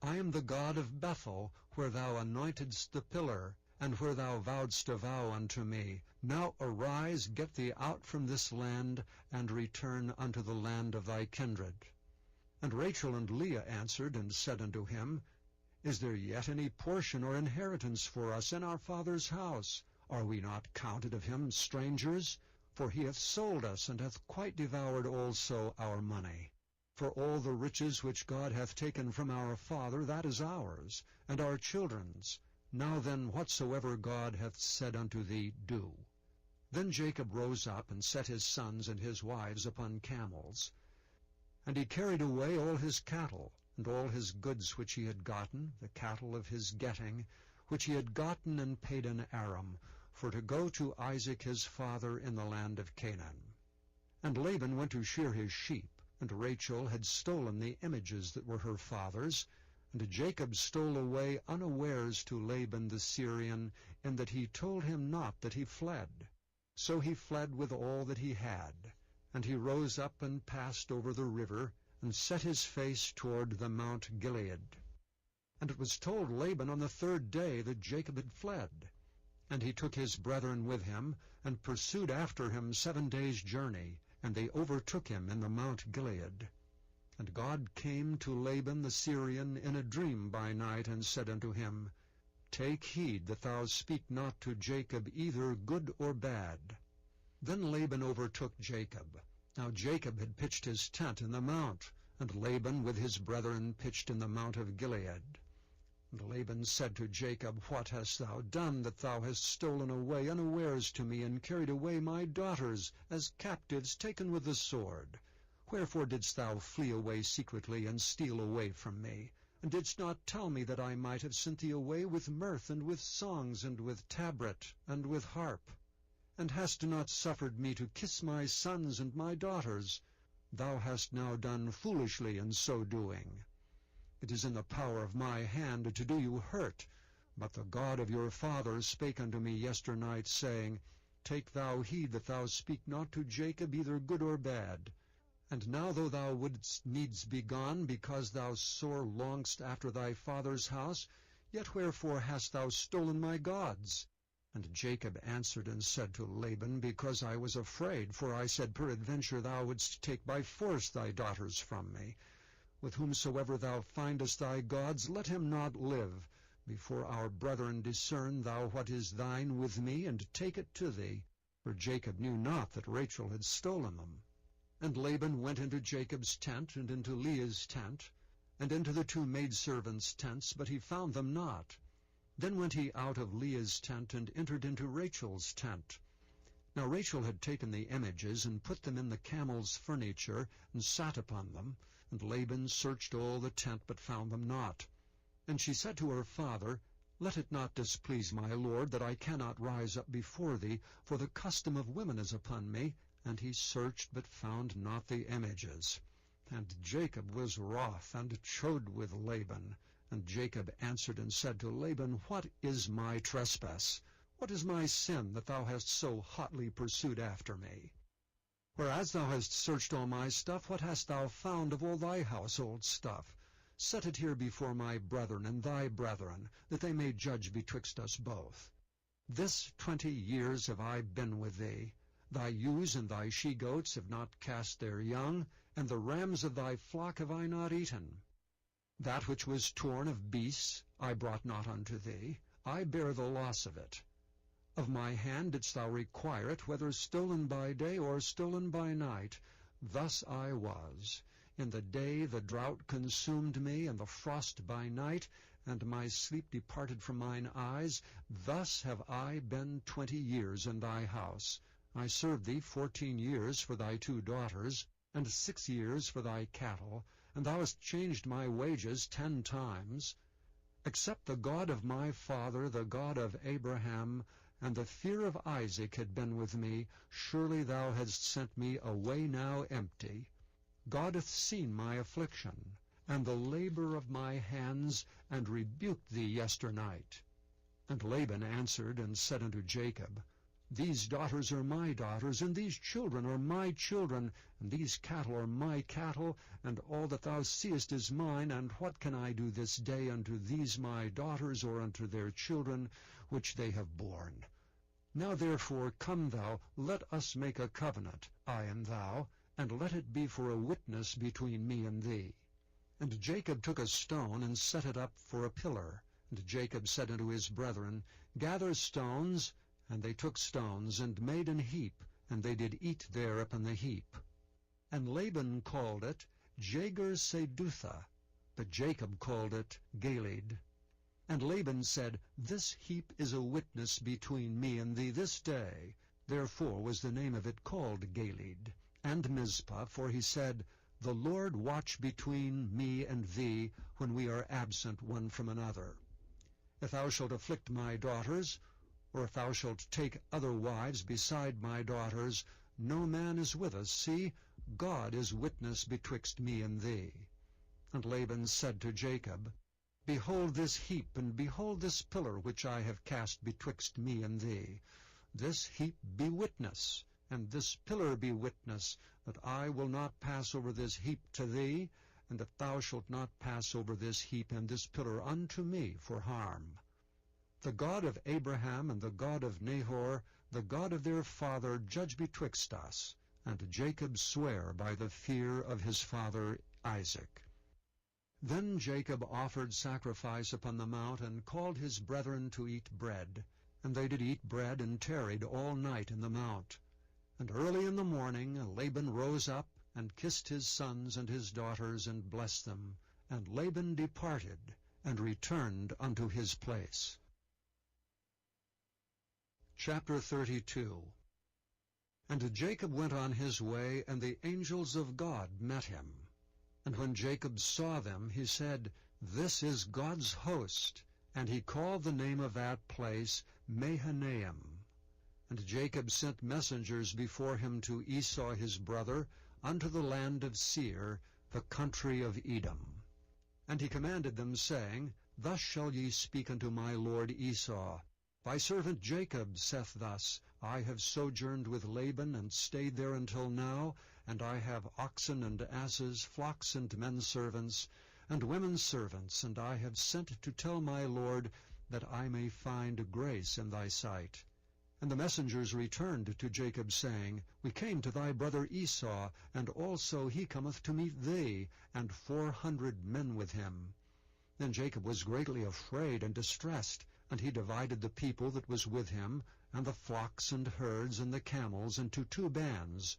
I am the God of Bethel, where thou anointedst the pillar, and where thou vowedst a vow unto me. Now arise, get thee out from this land, and return unto the land of thy kindred. And Rachel and Leah answered and said unto him, Is there yet any portion or inheritance for us in our father's house? Are we not counted of him strangers? For he hath sold us, and hath quite devoured also our money. For all the riches which God hath taken from our father, that is ours, and our children's. Now then, whatsoever God hath said unto thee, do. Then Jacob rose up, and set his sons and his wives upon camels. And he carried away all his cattle, and all his goods which he had gotten, the cattle of his getting, which he had gotten in Padan Aram, for to go to Isaac his father in the land of Canaan. And Laban went to shear his sheep, and Rachel had stolen the images that were her father's, and Jacob stole away unawares to Laban the Syrian, in that he told him not that he fled. So he fled with all that he had. And he rose up and passed over the river, and set his face toward the Mount Gilead. And it was told Laban on the 3rd day that Jacob had fled. And he took his brethren with him, and pursued after him 7 days' journey, and they overtook him in the Mount Gilead. And God came to Laban the Syrian in a dream by night, and said unto him, Take heed that thou speak not to Jacob either good or bad. Then Laban overtook Jacob. Now Jacob had pitched his tent in the mount, and Laban with his brethren pitched in the Mount of Gilead. And Laban said to Jacob, What hast thou done, that thou hast stolen away unawares to me, and carried away my daughters, as captives taken with the sword? Wherefore didst thou flee away secretly, and steal away from me? And didst not tell me that I might have sent thee away with mirth, and with songs, and with tabret, and with harp? And hast not suffered me to kiss my sons and my daughters? Thou hast now done foolishly in so doing. It is in the power of my hand to do you hurt. But the God of your father spake unto me yesternight, saying, Take thou heed that thou speak not to Jacob either good or bad. And now though thou wouldst needs be gone, because thou sore longest after thy father's house, yet wherefore hast thou stolen my gods? And Jacob answered and said to Laban, Because I was afraid, for I said, Peradventure thou wouldst take by force thy daughters from me. With whomsoever thou findest thy gods, let him not live. Before our brethren discern thou what is thine with me, and take it to thee. For Jacob knew not that Rachel had stolen them. And Laban went into Jacob's tent, and into Leah's tent. and into the 2 maidservants' tents, but he found them not. Then went he out of Leah's tent, and entered into Rachel's tent. Now Rachel had taken the images, and put them in the camel's furniture, and sat upon them. And Laban searched all the tent, but found them not. And she said to her father, Let it not displease my lord, that I cannot rise up before thee, for the custom of women is upon me. And he searched, but found not the images. And Jacob was wroth, and chode with Laban. And Jacob answered and said to Laban, What is my trespass? What is my sin, that thou hast so hotly pursued after me? Whereas thou hast searched all my stuff, what hast thou found of all thy household stuff? Set it here before my brethren and thy brethren, that they may judge betwixt us both. This 20 years have I been with thee. Thy ewes and thy she-goats have not cast their young, and the rams of thy flock have I not eaten. That which was torn of beasts I brought not unto thee. I bear the loss of it. Of my hand didst thou require it, whether stolen by day or stolen by night. Thus I was. In the day the drought consumed me, and the frost by night, and my sleep departed from mine eyes. Thus have I been 20 years in thy house. I served thee 14 years for thy 2 daughters, and 6 years for thy cattle, and thou hast changed my wages 10 times. Except the God of my father, the God of Abraham, and the fear of Isaac had been with me, surely thou hadst sent me away now empty. God hath seen my affliction, and the labor of my hands, and rebuked thee yesternight. And Laban answered and said unto Jacob, These daughters are my daughters, and these children are my children, and these cattle are my cattle, and all that thou seest is mine, and what can I do this day unto these my daughters, or unto their children, which they have borne? Now therefore come thou, let us make a covenant, I and thou, and let it be for a witness between me and thee. And Jacob took a stone, and set it up for a pillar. And Jacob said unto his brethren, Gather stones. And they took stones, and made an heap, and they did eat there upon the heap. And Laban called it Jagar-Sedutha, but Jacob called it Galeed. And Laban said, This heap is a witness between me and thee this day. Therefore was the name of it called Galeed. And Mizpah, for he said, The Lord watch between me and thee, when we are absent one from another. If thou shalt afflict my daughters, or if thou shalt take other wives beside my daughters, no man is with us. See, God is witness betwixt me and thee. And Laban said to Jacob, Behold this heap, and behold this pillar which I have cast betwixt me and thee. This heap be witness, and this pillar be witness, that I will not pass over this heap to thee, and that thou shalt not pass over this heap and this pillar unto me for harm. The God of Abraham and the God of Nahor, the God of their father, judge betwixt us. And Jacob sware by the fear of his father Isaac. Then Jacob offered sacrifice upon the mount, and called his brethren to eat bread. And they did eat bread, and tarried all night in the mount. And early in the morning Laban rose up, and kissed his sons and his daughters, and blessed them. And Laban departed, and returned unto his place. Chapter 32. And Jacob went on his way, and the angels of God met him. And when Jacob saw them, he said, This is God's host. And he called the name of that place Mahanaim. And Jacob sent messengers before him to Esau his brother, unto the land of Seir, the country of Edom. And he commanded them, saying, Thus shall ye speak unto my lord Esau, Thy servant Jacob saith thus, I have sojourned with Laban, and stayed there until now, and I have oxen and asses, flocks and men servants, and women servants, and I have sent to tell my lord, that I may find grace in thy sight. And the messengers returned to Jacob, saying, We came to thy brother Esau, and also he cometh to meet thee, and 400 men with him. Then Jacob was greatly afraid and distressed, and he divided the people that was with him, and the flocks and herds and the camels, into 2 bands.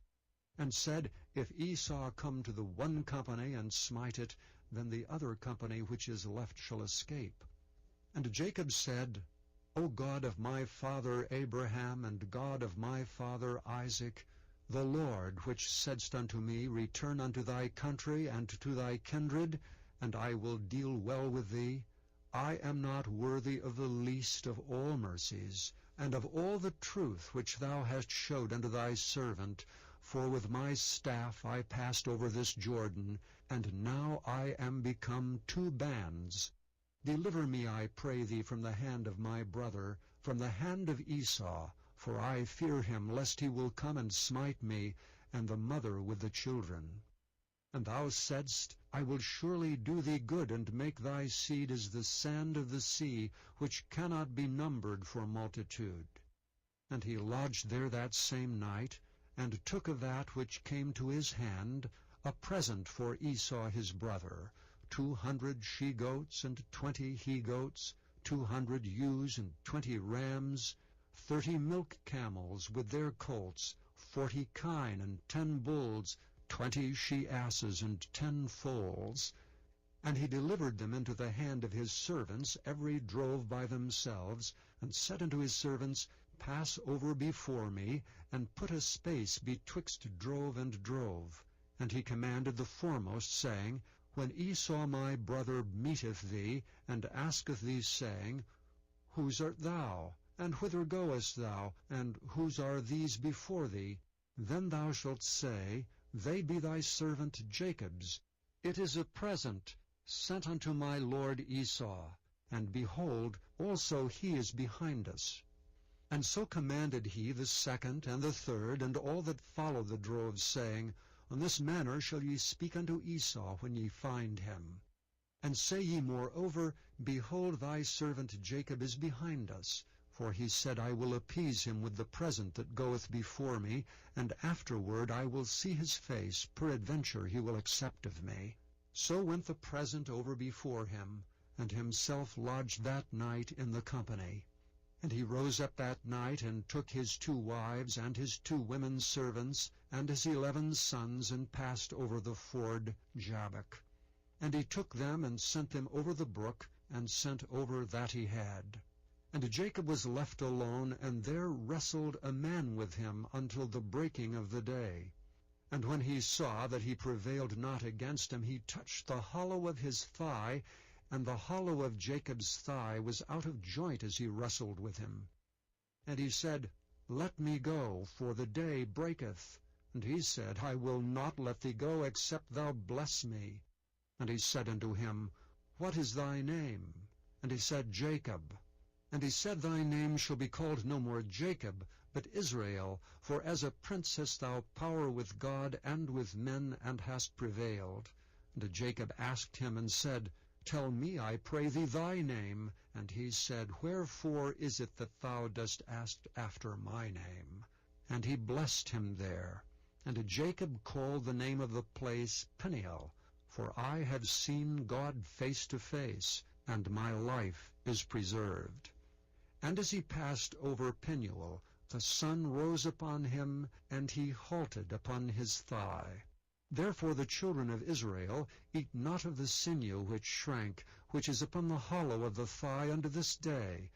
and said, If Esau come to the one company and smite it, then the other company which is left shall escape. And Jacob said, O God of my father Abraham, and God of my father Isaac, the Lord which saidst unto me, Return unto thy country and to thy kindred, and I will deal well with thee, I am not worthy of the least of all mercies, and of all the truth which thou hast showed unto thy servant, for with my staff I passed over this Jordan, and now I am become 2 bands. Deliver me, I pray thee, from the hand of my brother, from the hand of Esau, for I fear him, lest he will come and smite me, and the mother with the children. And thou saidst, I will surely do thee good, and make thy seed as the sand of the sea, which cannot be numbered for multitude. And he lodged there that same night, and took of that which came to his hand a present for Esau his brother, 200 she-goats, and 20 he-goats, 200 ewes, and 20 rams, 30 milk camels with their colts, 40 kine, and 10 bulls, 20 she-asses, and 10 foals. And he delivered them into the hand of his servants, every drove by themselves, and said unto his servants, Pass over before me, and put a space betwixt drove and drove. And he commanded the foremost, saying, When Esau my brother meeteth thee, and asketh thee, saying, Whose art thou? And whither goest thou? And whose are these before thee? Then thou shalt say, They be thy servant Jacob's. It is a present sent unto my lord Esau. And behold, also he is behind us. And so commanded he the second and the third, and all that followed the droves, saying, On this manner shall ye speak unto Esau when ye find him. And say ye moreover, Behold, thy servant Jacob is behind us. For he said, I will appease him with the present that goeth before me, and afterward I will see his face, peradventure he will accept of me. So went the present over before him, and himself lodged that night in the company. And he rose up that night, and took his 2 wives, and his 2 women servants, and his 11 sons, and passed over the ford Jabbok. And he took them, and sent them over the brook, and sent over that he had. And Jacob was left alone, and there wrestled a man with him until the breaking of the day. And when he saw that he prevailed not against him, he touched the hollow of his thigh, and the hollow of Jacob's thigh was out of joint as he wrestled with him. And he said, Let me go, for the day breaketh. And he said, I will not let thee go, except thou bless me. And he said unto him, What is thy name? And he said, Jacob. And he said, Thy name shall be called no more Jacob, but Israel, for as a prince hast thou power with God and with men, and hast prevailed. And Jacob asked him, and said, Tell me, I pray thee, thy name. And he said, Wherefore is it that thou dost ask after my name? And he blessed him there. And Jacob called the name of the place Peniel, for I have seen God face to face, and my life is preserved. And as he passed over Peniel, the sun rose upon him, and he halted upon his thigh. Therefore the children of Israel eat not of the sinew which shrank, which is upon the hollow of the thigh unto this day,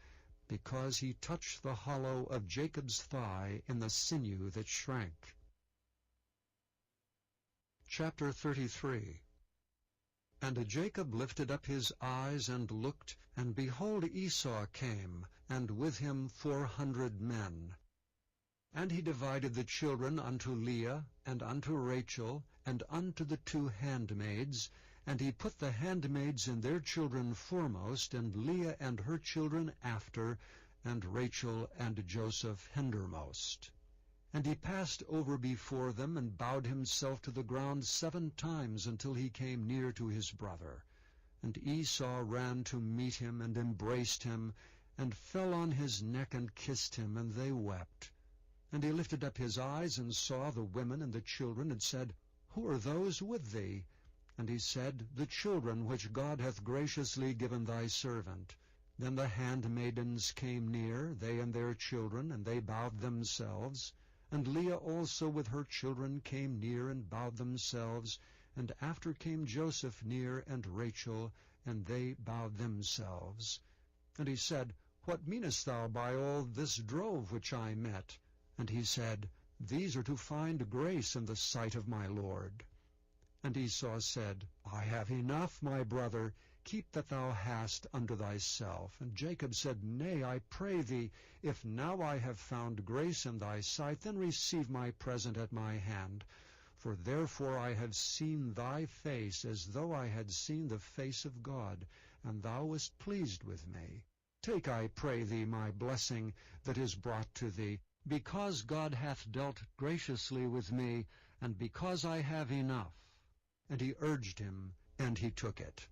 because he touched the hollow of Jacob's thigh in the sinew that shrank. Chapter 33. And Jacob lifted up his eyes and looked, and behold, Esau came, and with him 400 men. And he divided the children unto Leah, and unto Rachel, and unto the 2 handmaids, and he put the handmaids and their children foremost, and Leah and her children after, and Rachel and Joseph hindermost. And he passed over before them, and bowed himself to the ground 7 times, until he came near to his brother. And Esau ran to meet him, and embraced him, and fell on his neck, and kissed him, and they wept. And he lifted up his eyes, and saw the women and the children, and said, Who are those with thee? And he said, The children which God hath graciously given thy servant. Then the handmaidens came near, they and their children, and they bowed themselves. And Leah also with her children came near and bowed themselves, and after came Joseph near and Rachel, and they bowed themselves. And he said, What meanest thou by all this drove which I met? And he said, These are to find grace in the sight of my Lord. And Esau said, I have enough, my brother, keep that thou hast unto thyself. And Jacob said, Nay, I pray thee, if now I have found grace in thy sight, then receive my present at my hand. For therefore I have seen thy face, as though I had seen the face of God, and thou wast pleased with me. Take, I pray thee, my blessing that is brought to thee, because God hath dealt graciously with me, and because I have enough. And he urged him, and he took it.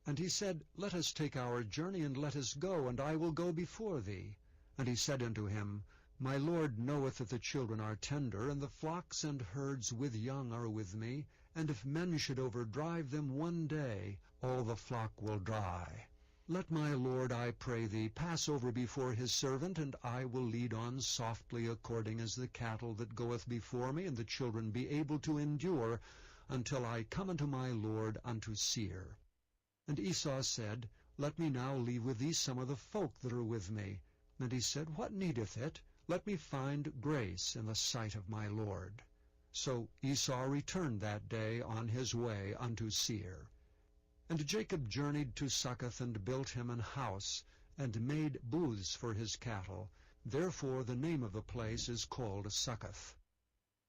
And he said, Let us take our journey, and let us go, and I will go before thee. And he said unto him, My Lord knoweth that the children are tender, and the flocks and herds with young are with me, and if men should overdrive them one day, all the flock will die. Let my Lord, I pray thee, pass over before his servant, and I will lead on softly according as the cattle that goeth before me, and the children be able to endure, until I come unto my Lord unto Seir. And Esau said, Let me now leave with thee some of the folk that are with me. And he said, What needeth it? Let me find grace in the sight of my Lord. So Esau returned that day on his way unto Seir. And Jacob journeyed to Succoth, and built him an house, and made booths for his cattle. Therefore the name of the place is called Succoth.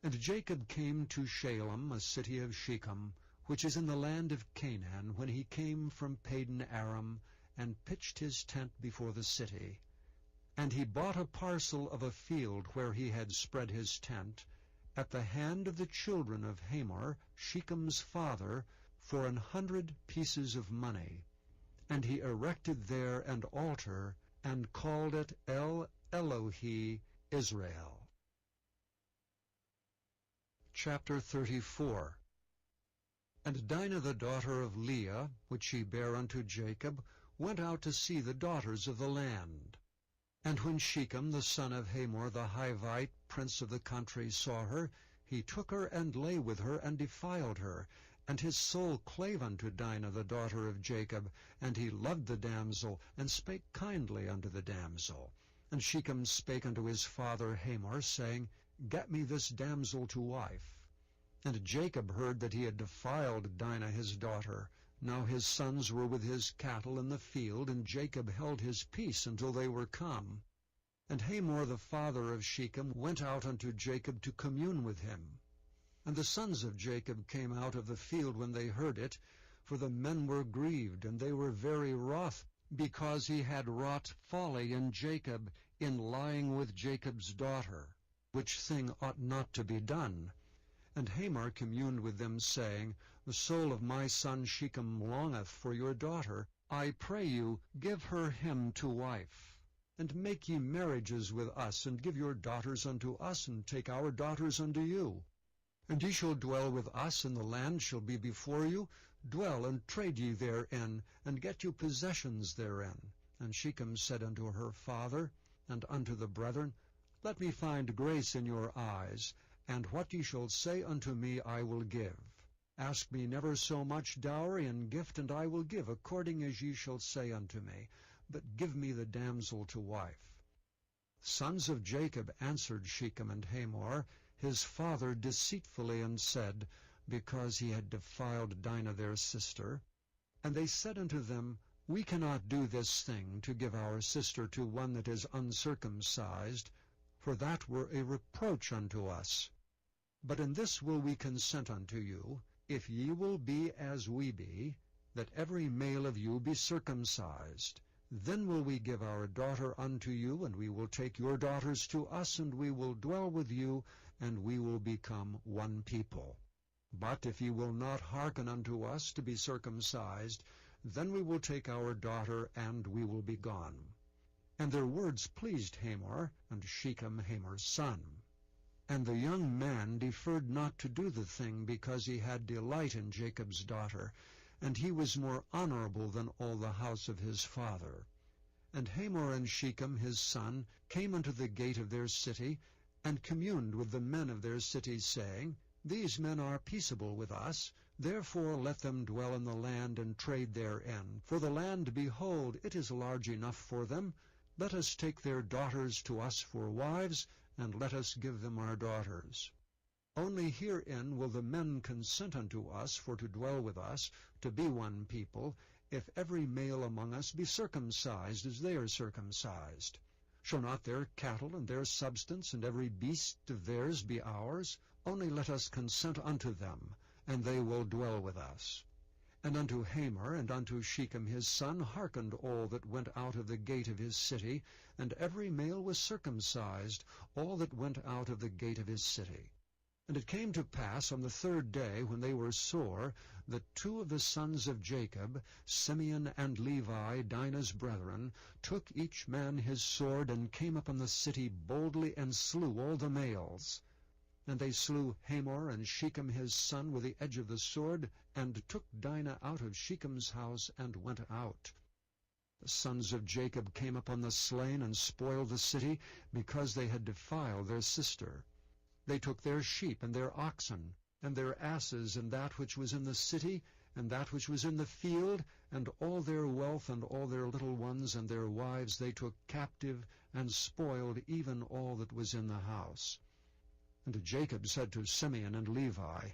And Jacob came to Shalem, a city of Shechem, which is in the land of Canaan, when he came from Padan Aram, and pitched his tent before the city. And he bought a parcel of a field where he had spread his tent, at the hand of the children of Hamor, Shechem's father, for 100 pieces of money. And he erected there an altar, and called it El Elohe Israel. Chapter 34. And Dinah the daughter of Leah, which she bare unto Jacob, went out to see the daughters of the land. And when Shechem the son of Hamor the Hivite, prince of the country, saw her, he took her and lay with her and defiled her. And his soul clave unto Dinah the daughter of Jacob, and he loved the damsel, and spake kindly unto the damsel. And Shechem spake unto his father Hamor, saying, Get me this damsel to wife. And Jacob heard that he had defiled Dinah his daughter. Now his sons were with his cattle in the field, and Jacob held his peace until they were come. And Hamor the father of Shechem went out unto Jacob to commune with him. And the sons of Jacob came out of the field when they heard it, for the men were grieved, and they were very wroth, because he had wrought folly in Jacob, in lying with Jacob's daughter, which thing ought not to be done. And Hamor communed with them, saying, The soul of my son Shechem longeth for your daughter. I pray you, give her him to wife. And make ye marriages with us, and give your daughters unto us, and take our daughters unto you. And ye shall dwell with us, and the land shall be before you. Dwell and trade ye therein, and get you possessions therein. And Shechem said unto her father, and unto the brethren, Let me find grace in your eyes, and what ye shall say unto me I will give. Ask me never so much dowry and gift, and I will give according as ye shall say unto me. But give me the damsel to wife. Sons of Jacob answered Shechem and Hamor, his father, deceitfully, and said, because he had defiled Dinah their sister. And they said unto them, We cannot do this thing, to give our sister to one that is uncircumcised, for that were a reproach unto us. But in this will we consent unto you, if ye will be as we be, that every male of you be circumcised. Then will we give our daughter unto you, and we will take your daughters to us, and we will dwell with you, and we will become one people. But if ye will not hearken unto us to be circumcised, then we will take our daughter, and we will be gone. And their words pleased Hamor, and Shechem Hamor's son. And the young man deferred not to do the thing, because he had delight in Jacob's daughter, and he was more honorable than all the house of his father. And Hamor and Shechem his son came unto the gate of their city, and communed with the men of their cities, saying, These men are peaceable with us, therefore let them dwell in the land and trade therein. For the land, behold, it is large enough for them. Let us take their daughters to us for wives, and let us give them our daughters. Only herein will the men consent unto us for to dwell with us, to be one people, if every male among us be circumcised as they are circumcised. Shall not their cattle and their substance and every beast of theirs be ours? Only let us consent unto them, and they will dwell with us. And unto Hamor and unto Shechem his son hearkened all that went out of the gate of his city, and every male was circumcised, all that went out of the gate of his city. And it came to pass on the third day, when they were sore, that two of the sons of Jacob, Simeon and Levi, Dinah's brethren, took each man his sword, and came upon the city boldly, and slew all the males. And they slew Hamor and Shechem his son with the edge of the sword, and took Dinah out of Shechem's house, and went out. The sons of Jacob came upon the slain, and spoiled the city, because they had defiled their sister. They took their sheep and their oxen, and their asses, and that which was in the city, and that which was in the field, and all their wealth, and all their little ones, and their wives they took captive, and spoiled even all that was in the house. And Jacob said to Simeon and Levi,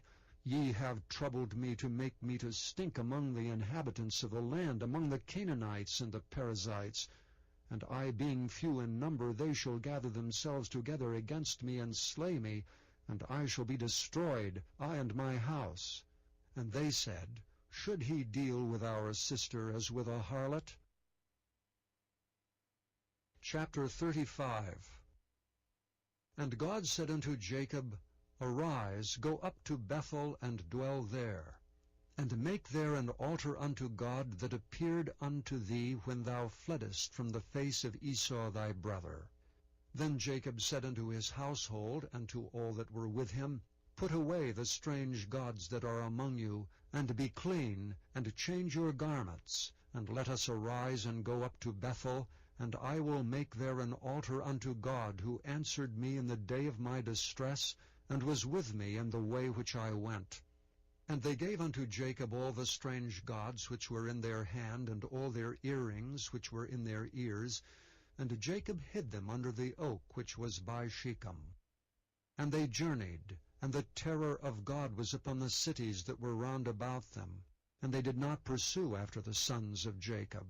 Ye have troubled me to make me to stink among the inhabitants of the land, among the Canaanites and the Perizzites. And I being few in number, they shall gather themselves together against me, and slay me, and I shall be destroyed, I and my house. And they said, Should he deal with our sister as with a harlot? Chapter 35. And God said unto Jacob, Arise, go up to Bethel, and dwell there, and make there an altar unto God that appeared unto thee when thou fleddest from the face of Esau thy brother. Then Jacob said unto his household, and to all that were with him, Put away the strange gods that are among you, and be clean, and change your garments, and let us arise and go up to Bethel, and I will make there an altar unto God, who answered me in the day of my distress, and was with me in the way which I went. And they gave unto Jacob all the strange gods which were in their hand, and all their earrings which were in their ears, and Jacob hid them under the oak which was by Shechem. And they journeyed, and the terror of God was upon the cities that were round about them, and they did not pursue after the sons of Jacob.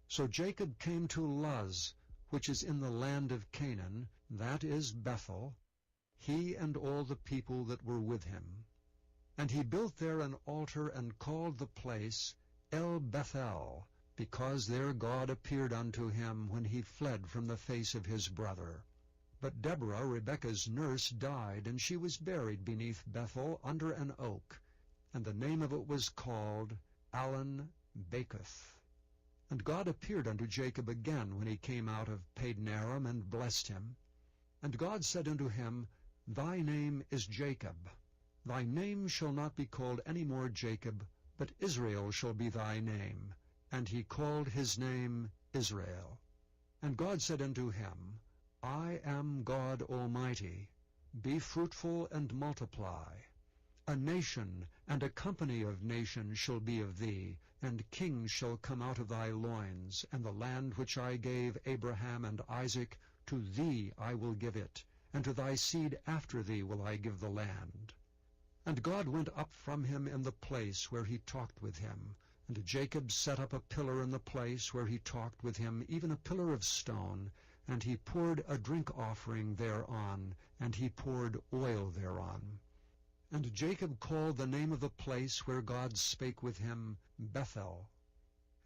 So Jacob came to Luz, which is in the land of Canaan, that is Bethel, he and all the people that were with him. And he built there an altar, and called the place El Bethel, because there God appeared unto him when he fled from the face of his brother. But Deborah, Rebekah's nurse, died, and she was buried beneath Bethel under an oak, and the name of it was called Allon Bacuth. And God appeared unto Jacob again when he came out of Padanaram, and blessed him. And God said unto him, Thy name is Jacob. Thy name shall not be called any more Jacob, but Israel shall be thy name. And he called his name Israel. And God said unto him, I am God Almighty. Be fruitful and multiply. A nation and a company of nations shall be of thee, and kings shall come out of thy loins, and the land which I gave Abraham and Isaac, to thee I will give it, and to thy seed after thee will I give the land. And God went up from him in the place where he talked with him, and Jacob set up a pillar in the place where he talked with him, even a pillar of stone, and he poured a drink offering thereon, and he poured oil thereon. And Jacob called the name of the place where God spake with him Bethel.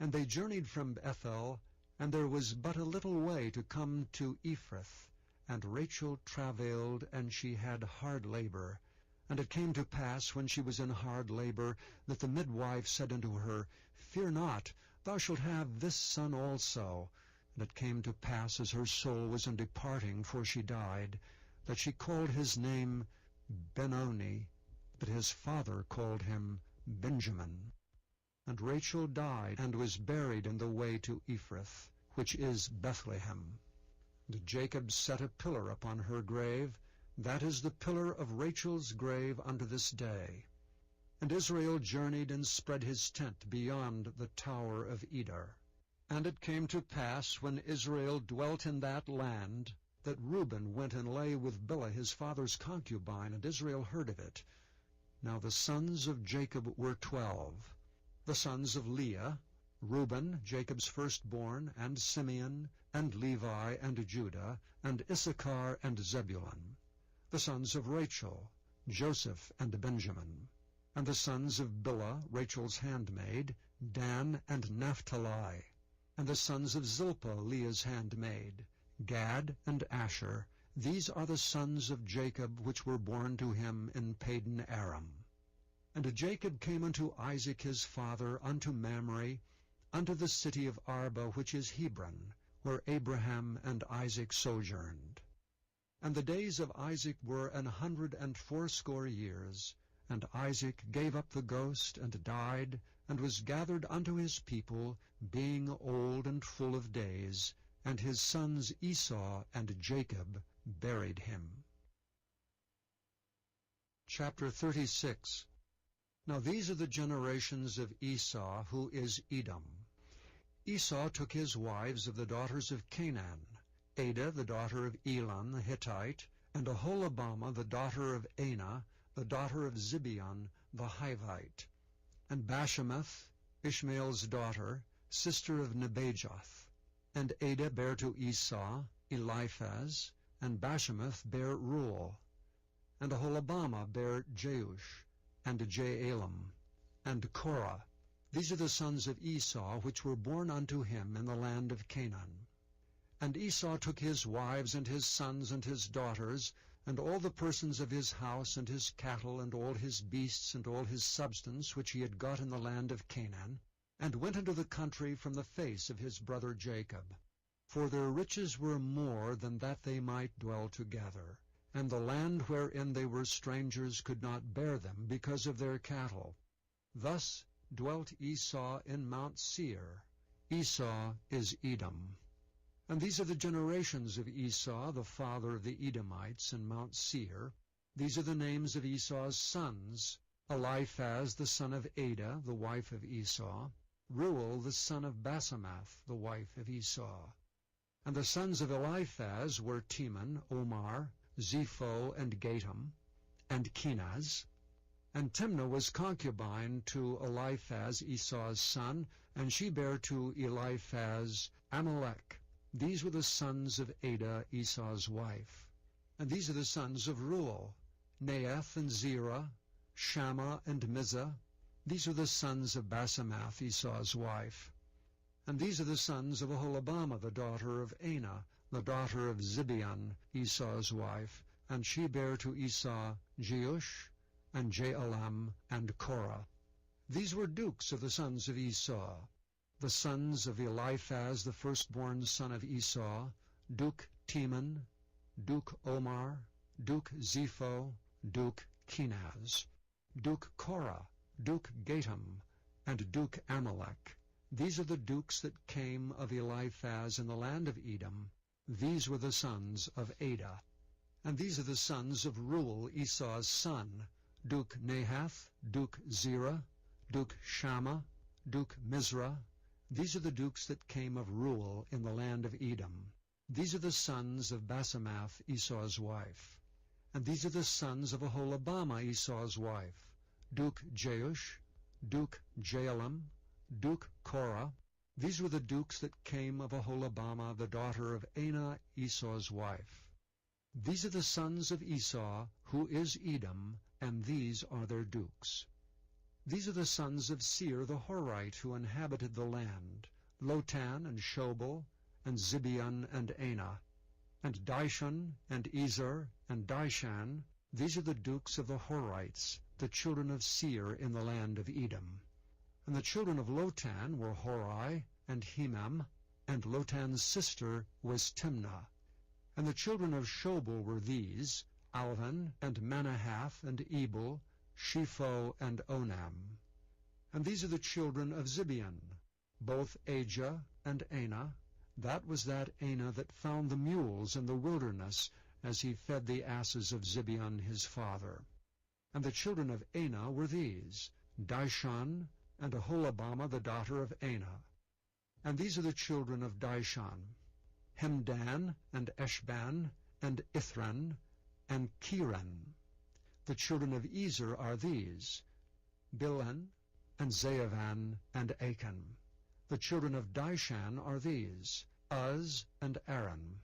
And they journeyed from Bethel, and there was but a little way to come to Ephrath. And Rachel travailed, and she had hard labor. And it came to pass, when she was in hard labor, that the midwife said unto her, Fear not, thou shalt have this son also. And it came to pass, as her soul was in departing, for she died, that she called his name Benoni, but his father called him Benjamin. And Rachel died, and was buried in the way to Ephrath, which is Bethlehem. And Jacob set a pillar upon her grave. That is the pillar of Rachel's grave unto this day. And Israel journeyed and spread his tent beyond the tower of Eder. And it came to pass, when Israel dwelt in that land, that Reuben went and lay with Bilhah his father's concubine, and Israel heard of it. Now the sons of Jacob were 12. The sons of Leah, Reuben, Jacob's firstborn, and Simeon, and Levi, and Judah, and Issachar, and Zebulun. The sons of Rachel, Joseph, and Benjamin. And the sons of Bilhah, Rachel's handmaid, Dan, and Naphtali. And the sons of Zilpah, Leah's handmaid, Gad, and Asher. These are the sons of Jacob, which were born to him in Padan Aram. And Jacob came unto Isaac his father, unto Mamre, unto the city of Arba, which is Hebron, where Abraham and Isaac sojourned. And the days of Isaac were 180 years. And Isaac gave up the ghost, and died, and was gathered unto his people, being old and full of days. And his sons Esau and Jacob buried him. Chapter 36. Now these are the generations of Esau, who is Edom. Esau took his wives of the daughters of Canaan, Adah the daughter of Elon the Hittite, and Aholibamah the daughter of Anah, the daughter of Zibeon the Hivite, and Bashemath, Ishmael's daughter, sister of Nebajoth. And Adah bare to Esau Eliphaz, and Bashemath bare Reuel, and Aholibamah bare Jeush, and Jaalam, and Korah. These are the sons of Esau, which were born unto him in the land of Canaan. And Esau took his wives, and his sons, and his daughters, and all the persons of his house, and his cattle, and all his beasts, and all his substance, which he had got in the land of Canaan, and went into the country from the face of his brother Jacob. For their riches were more than that they might dwell together, and the land wherein they were strangers could not bear them because of their cattle. Thus dwelt Esau in Mount Seir. Esau is Edom. And these are the generations of Esau, the father of the Edomites, in Mount Seir. These are the names of Esau's sons: Eliphaz the son of Adah, the wife of Esau; Reuel the son of Basemath, the wife of Esau. And the sons of Eliphaz were Teman, Omar, Zepho, and Gatam, and Kenaz. And Timnah was concubine to Eliphaz, Esau's son, and she bare to Eliphaz Amalek. These were the sons of Adah, Esau's wife. And these are the sons of Reuel: Neath and Zerah, Shammah and Mizah. These are the sons of Basemath, Esau's wife. And these are the sons of Aholibamah, the daughter of Anah, the daughter of Zibeon, Esau's wife. And she bare to Esau Jeush, and Jaalam, and Korah. These were dukes of the sons of Esau. The sons of Eliphaz, the firstborn son of Esau: Duke Teman, Duke Omar, Duke Zepho, Duke Kenaz, Duke Korah, Duke Gatam, and Duke Amalek. These are the dukes that came of Eliphaz in the land of Edom. These were the sons of Adah. And these are the sons of Reuel, Esau's son: Duke Nahath, Duke Zerah, Duke Shammah, Duke Mizrah. These are the dukes that came of Reuel in the land of Edom. These are the sons of Basemath, Esau's wife. And these are the sons of Aholibamah, Esau's wife: Duke Jeush, Duke Jaalam, Duke Korah. These were the dukes that came of Aholibamah, the daughter of Anah, Esau's wife. These are the sons of Esau, who is Edom, and these are their dukes. These are the sons of Seir the Horite, who inhabited the land: Lotan, and Shobal, and Zibeon, and Anah, and Dishon, and Ezer, and Dishan. These are the dukes of the Horites, the children of Seir in the land of Edom. And the children of Lotan were Hori, and Hemam, and Lotan's sister was Timnah. And the children of Shobal were these: Alvan, and Manahath, and Ebal, Shepho, and Onam. And these are the children of Zibeon: both Ajah and Anah, That was that Anah that found the mules in the wilderness, as he fed the asses of Zibeon his father. And the children of Anah were these, Dishon, and Aholibamah the daughter of Anah. And these are the children of Dishon, Hemdan, and Eshban, and Ithran, and Kiran. The children of Ezer are these, Bilhan, and Zaavan, and Achan. The children of Dishan are these, Uz, and Aran.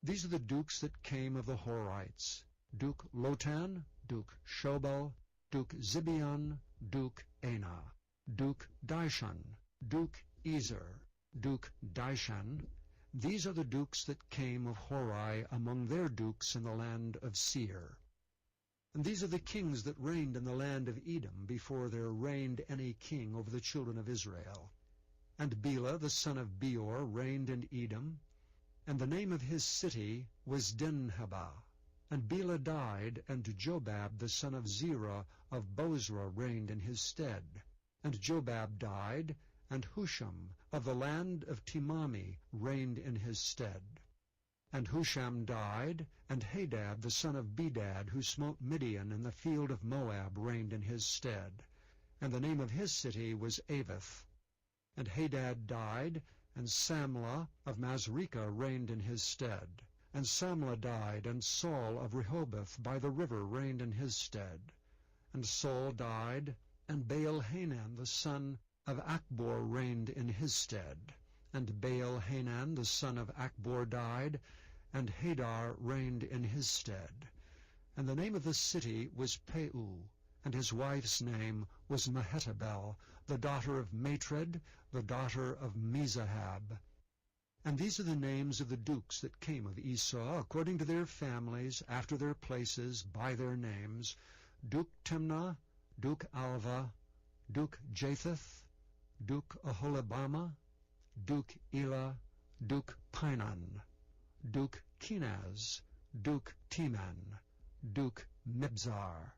These are the dukes that came of the Horites, Duke Lotan, Duke Shobal, Duke Zibeon, Duke Anah, Duke Dishon, Duke Ezer, Duke Dishan. These are the dukes that came of Hori among their dukes in the land of Seir. And these are the kings that reigned in the land of Edom before there reigned any king over the children of Israel. And Bela the son of Beor reigned in Edom, and the name of his city was Dinhabah. And Bela died, and Jobab the son of Zerah of Bozrah reigned in his stead. And Jobab died, and Husham of the land of Timami reigned in his stead. And Husham died, and Hadad the son of Bedad, who smote Midian in the field of Moab, reigned in his stead. And the name of his city was Avith. And Hadad died, and Samlah of Masrekah reigned in his stead. And Samlah died, and Saul of Rehoboth by the river reigned in his stead. And Saul died, and Baal-Hanan the son of Achbor reigned in his stead. And Baal-Hanan the son of Achbor died, and Hadar reigned in his stead. And the name of the city was Peu, and his wife's name was Mehetabel, the daughter of Matred, the daughter of Mezahab. And these are the names of the dukes that came of Esau, according to their families, after their places, by their names, Duke Timnah, Duke Alva, Duke Japheth, Duke Aholibamah, Duke Elah, Duke Pinon, Duke Kenaz, Duke Teman, Duke Mibzar,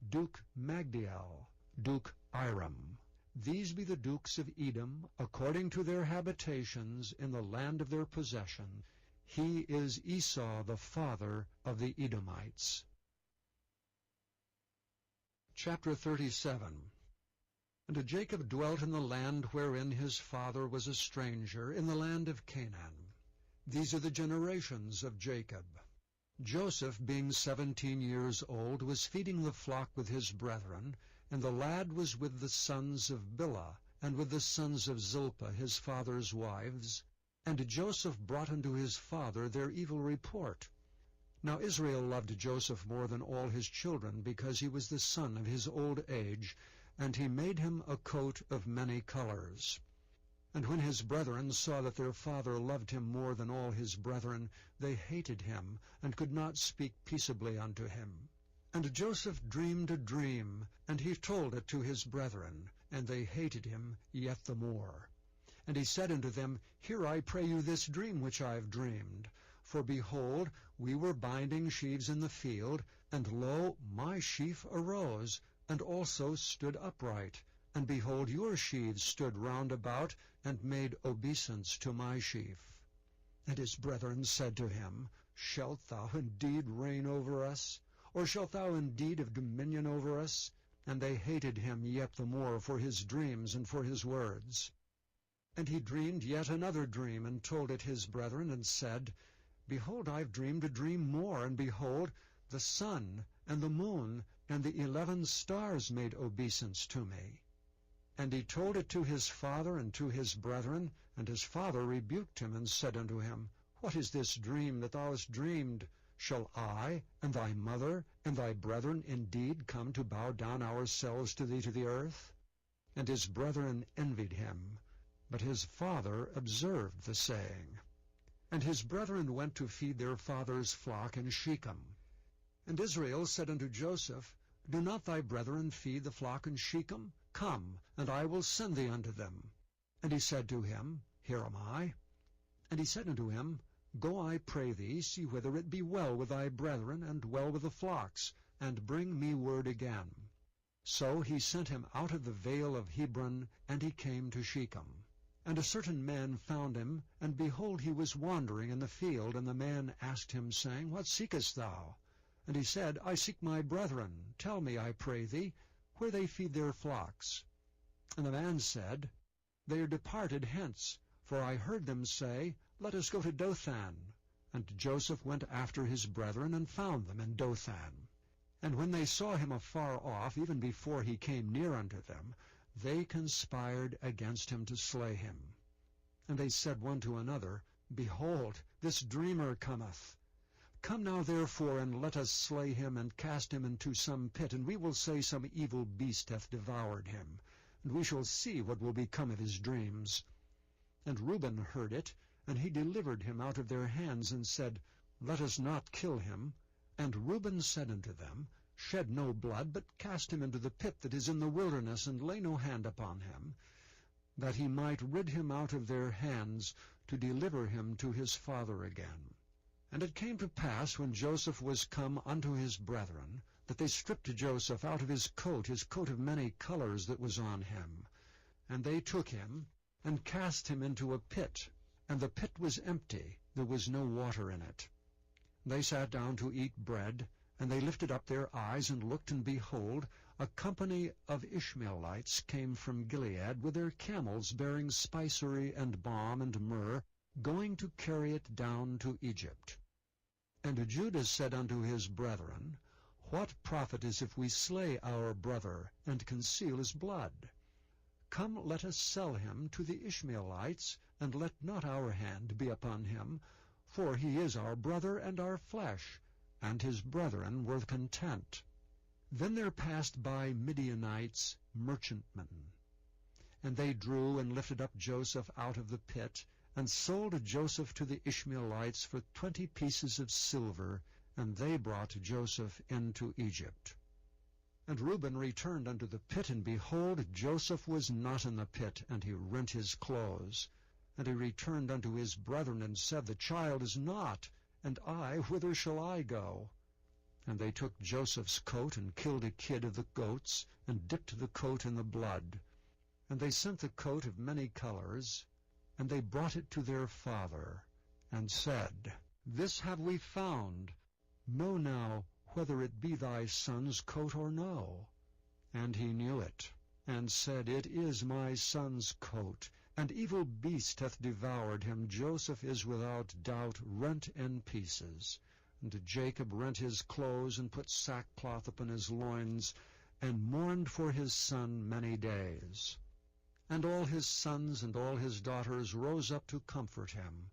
Duke Magdiel, Duke Iram. These be the dukes of Edom, according to their habitations in the land of their possession. He is Esau the father of the Edomites. Chapter 37. And Jacob dwelt in the land wherein his father was a stranger, in the land of Canaan. These are the generations of Jacob. Joseph, being 17 years old, was feeding the flock with his brethren, and the lad was with the sons of Bilhah, and with the sons of Zilpah his father's wives. And Joseph brought unto his father their evil report. Now Israel loved Joseph more than all his children, because he was the son of his old age, and he made him a coat of many colors. And when his brethren saw that their father loved him more than all his brethren, they hated him, and could not speak peaceably unto him. And Joseph dreamed a dream, and he told it to his brethren, and they hated him yet the more. And he said unto them, Hear, I pray you, this dream which I have dreamed. For behold, we were binding sheaves in the field, and lo, my sheaf arose, and also stood upright. And behold, your sheaves stood round about, and made obeisance to my sheaf. And his brethren said to him, Shalt thou indeed reign over us? Or shalt thou indeed have dominion over us? And they hated him yet the more for his dreams and for his words. And he dreamed yet another dream, and told it his brethren, and said, Behold, I have dreamed a dream more, and behold, the sun and the moon and the 11 stars made obeisance to me. And he told it to his father and to his brethren, and his father rebuked him, and said unto him, What is this dream that thou hast dreamed? Shall I, and thy mother, and thy brethren indeed come to bow down ourselves to thee to the earth? And his brethren envied him, but his father observed the saying. And his brethren went to feed their father's flock in Shechem. And Israel said unto Joseph, Do not thy brethren feed the flock in Shechem? Come, and I will send thee unto them. And he said to him, Here am I. And he said unto him, Go, I pray thee, see whether it be well with thy brethren, and well with the flocks, and bring me word again. So he sent him out of the vale of Hebron, and he came to Shechem. And a certain man found him, and behold, he was wandering in the field. And the man asked him, saying, What seekest thou? And he said, I seek my brethren. Tell me, I pray thee, where they feed their flocks. And the man said, They are departed hence, for I heard them say, Let us go to Dothan. And Joseph went after his brethren, and found them in Dothan. And when they saw him afar off, even before he came near unto them, they conspired against him to slay him. And they said one to another, Behold, this dreamer cometh. Come now therefore, and let us slay him, and cast him into some pit, and we will say some evil beast hath devoured him, and we shall see what will become of his dreams. And Reuben heard it, and he delivered him out of their hands, and said, Let us not kill him. And Reuben said unto them, Shed no blood, but cast him into the pit that is in the wilderness, and lay no hand upon him, that he might rid him out of their hands, to deliver him to his father again. And it came to pass, when Joseph was come unto his brethren, that they stripped Joseph out of his coat of many colors that was on him. And they took him, and cast him into a pit, and the pit was empty, there was no water in it. They sat down to eat bread, and they lifted up their eyes, and looked, and behold, a company of Ishmaelites came from Gilead with their camels bearing spicery and balm and myrrh, going to carry it down to Egypt. And Judah said unto his brethren, What profit is if we slay our brother, and conceal his blood? Come, let us sell him to the Ishmaelites, and let not our hand be upon him, for he is our brother and our flesh. And his brethren were content. Then there passed by Midianites, merchantmen. And they drew and lifted up Joseph out of the pit, and sold Joseph to the Ishmaelites for 20 pieces of silver, and they brought Joseph into Egypt. And Reuben returned unto the pit, and behold, Joseph was not in the pit, and he rent his clothes. And he returned unto his brethren, and said, The child is not, and I, whither shall I go? And they took Joseph's coat, and killed a kid of the goats, and dipped the coat in the blood. And they sent the coat of many colors, and they brought it to their father, and said, This have we found. Know now whether it be thy son's coat or no. And he knew it, and said, It is my son's coat. An evil beast hath devoured him. Joseph is without doubt rent in pieces. And Jacob rent his clothes, and put sackcloth upon his loins, and mourned for his son many days. And all his sons and all his daughters rose up to comfort him.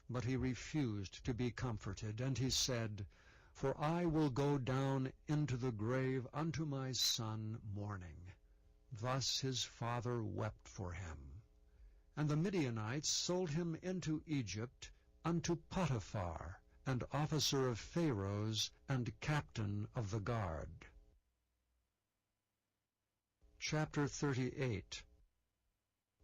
But he refused to be comforted, and he said, For I will go down into the grave unto my son mourning. Thus his father wept for him. And the Midianites sold him into Egypt unto Potiphar, an officer of Pharaoh's, and captain of the guard. Chapter 38.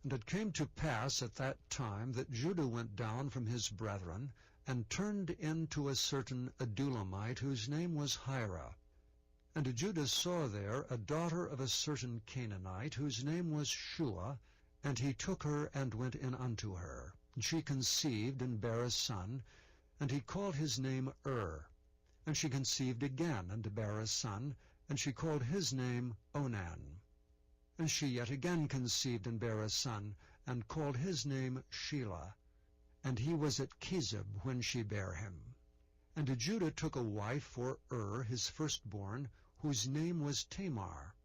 And it came to pass at that time that Judah went down from his brethren, and turned into a certain Adullamite, whose name was Hira. And Judah saw there a daughter of a certain Canaanite, whose name was Shua, and he took her and went in unto her. And she conceived and bare a son, and he called his name And she conceived again and bare a son, and she called his name Onan. And she yet again conceived and bare a son, and called his name Shelah. And he was at Chizib when she bare him. And Judah took a wife for his firstborn, whose name was Tamar.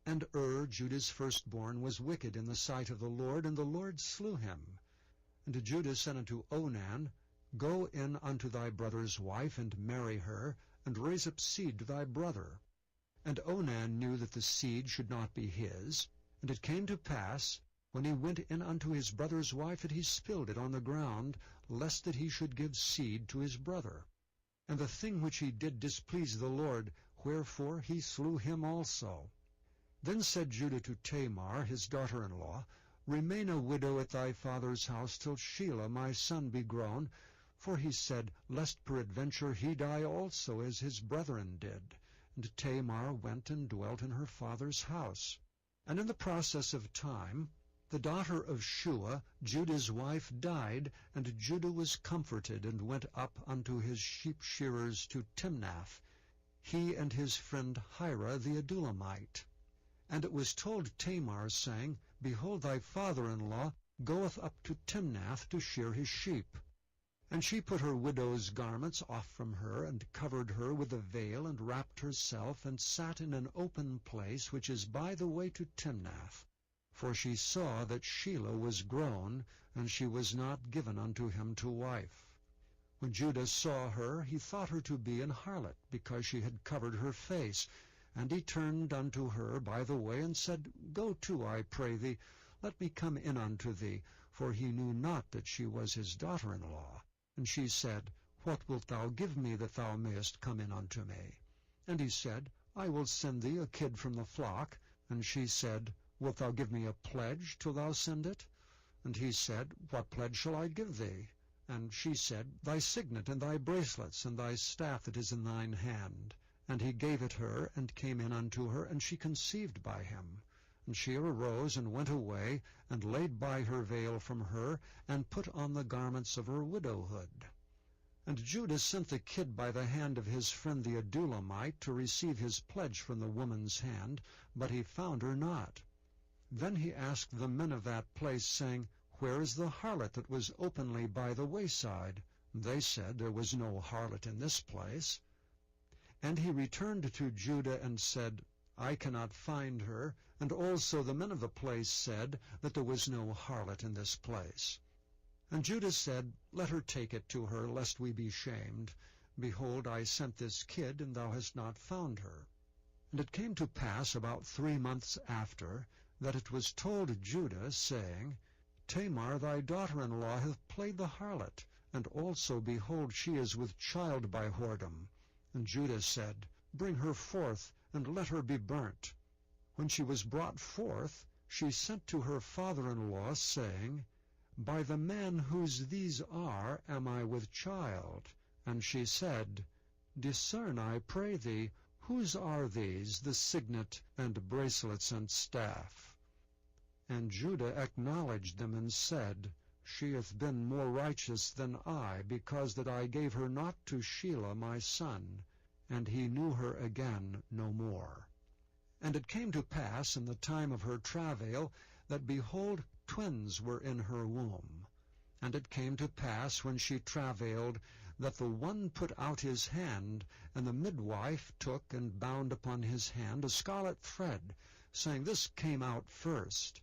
And Judah's firstborn, was wicked in the sight of the Lord, and the Lord slew him. And Judah said unto Onan, Go in unto thy brother's wife, and marry her, and raise up seed to thy brother. And Onan knew that the seed should not be his. And it came to pass, when he went in unto his brother's wife, that he spilled it on the ground, lest that he should give seed to his brother. And the thing which he did displeased the Lord, wherefore he slew him also. Then said Judah to Tamar, his daughter-in-law, Remain a widow at thy father's house till Shelah my son be grown. For he said, Lest peradventure he die also, as his brethren did. And Tamar went and dwelt in her father's house. And in the process of time, The daughter of Shua, Judah's wife, died, and Judah was comforted, and went up unto his sheep-shearers to Timnath, he and his friend Hira the Adullamite. And it was told Tamar, saying, Behold, thy father-in-law goeth up to Timnath to shear his sheep. And she put her widow's garments off from her, and covered her with a veil, and wrapped herself, and sat in an open place which is by the way to Timnath. For she saw that Shelah was grown, and she was not given unto him to wife. When Judah saw her, he thought her to be an harlot, because she had covered her face. And he turned unto her by the way, and said, Go to, I pray thee, let me come in unto thee. For he knew not that she was his daughter-in-law. And she said, What wilt thou give me that thou mayest come in unto me? And he said, I will send thee a kid from the flock. And she said, Wilt thou give me a pledge till thou send it? And he said, What pledge shall I give thee? And she said, Thy signet, and thy bracelets, and thy staff that is in thine hand. And he gave it her, and came in unto her, and she conceived by him. And she arose, and went away, and laid by her veil from her, and put on the garments of her widowhood. And Judah sent the kid by the hand of his friend the Adullamite to receive his pledge from the woman's hand, but he found her not. Then he asked the men of that place, saying, Where is the harlot that was openly by the wayside? They said, There was no harlot in this place. And he returned to Judah and said, I cannot find her. And also the men of the place said that there was no harlot in this place. And Judah said, Let her take it to her, lest we be shamed. Behold, I sent this kid, and thou hast not found her. And it came to pass about 3 months after, that it was told Judah, saying, Tamar thy daughter-in-law hath played the harlot, and also, behold, she is with child by whoredom. And Judah said, Bring her forth, and let her be burnt. When she was brought forth, she sent to her father-in-law, saying, By the man whose these are am I with child. And she said, Discern, I pray thee, whose are these, the signet, and bracelets, and staff? And Judah acknowledged them, and said, She hath been more righteous than I, because that I gave her not to Shelah my son. And he knew her again no more. And it came to pass in the time of her travail, that, behold, twins were in her womb. And it came to pass, when she travailed, that the one put out his hand, and the midwife took and bound upon his hand a scarlet thread, saying, This came out first.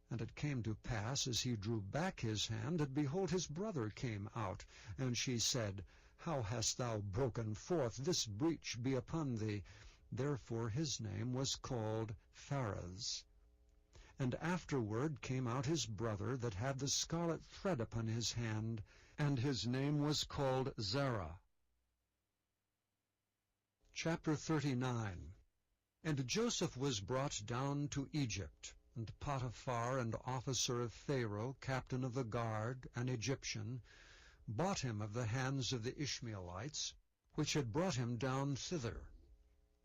And it came to pass, as he drew back his hand, that, behold, his brother came out. And she said, How hast thou broken forth? This breach be upon thee. Therefore his name was called Pharez. And afterward came out his brother that had the scarlet thread upon his hand, and his name was called Zerah. Chapter 39. And Joseph was brought down to Egypt, and Potiphar, an officer of Pharaoh, captain of the guard, an Egyptian, bought him of the hands of the Ishmaelites, which had brought him down thither.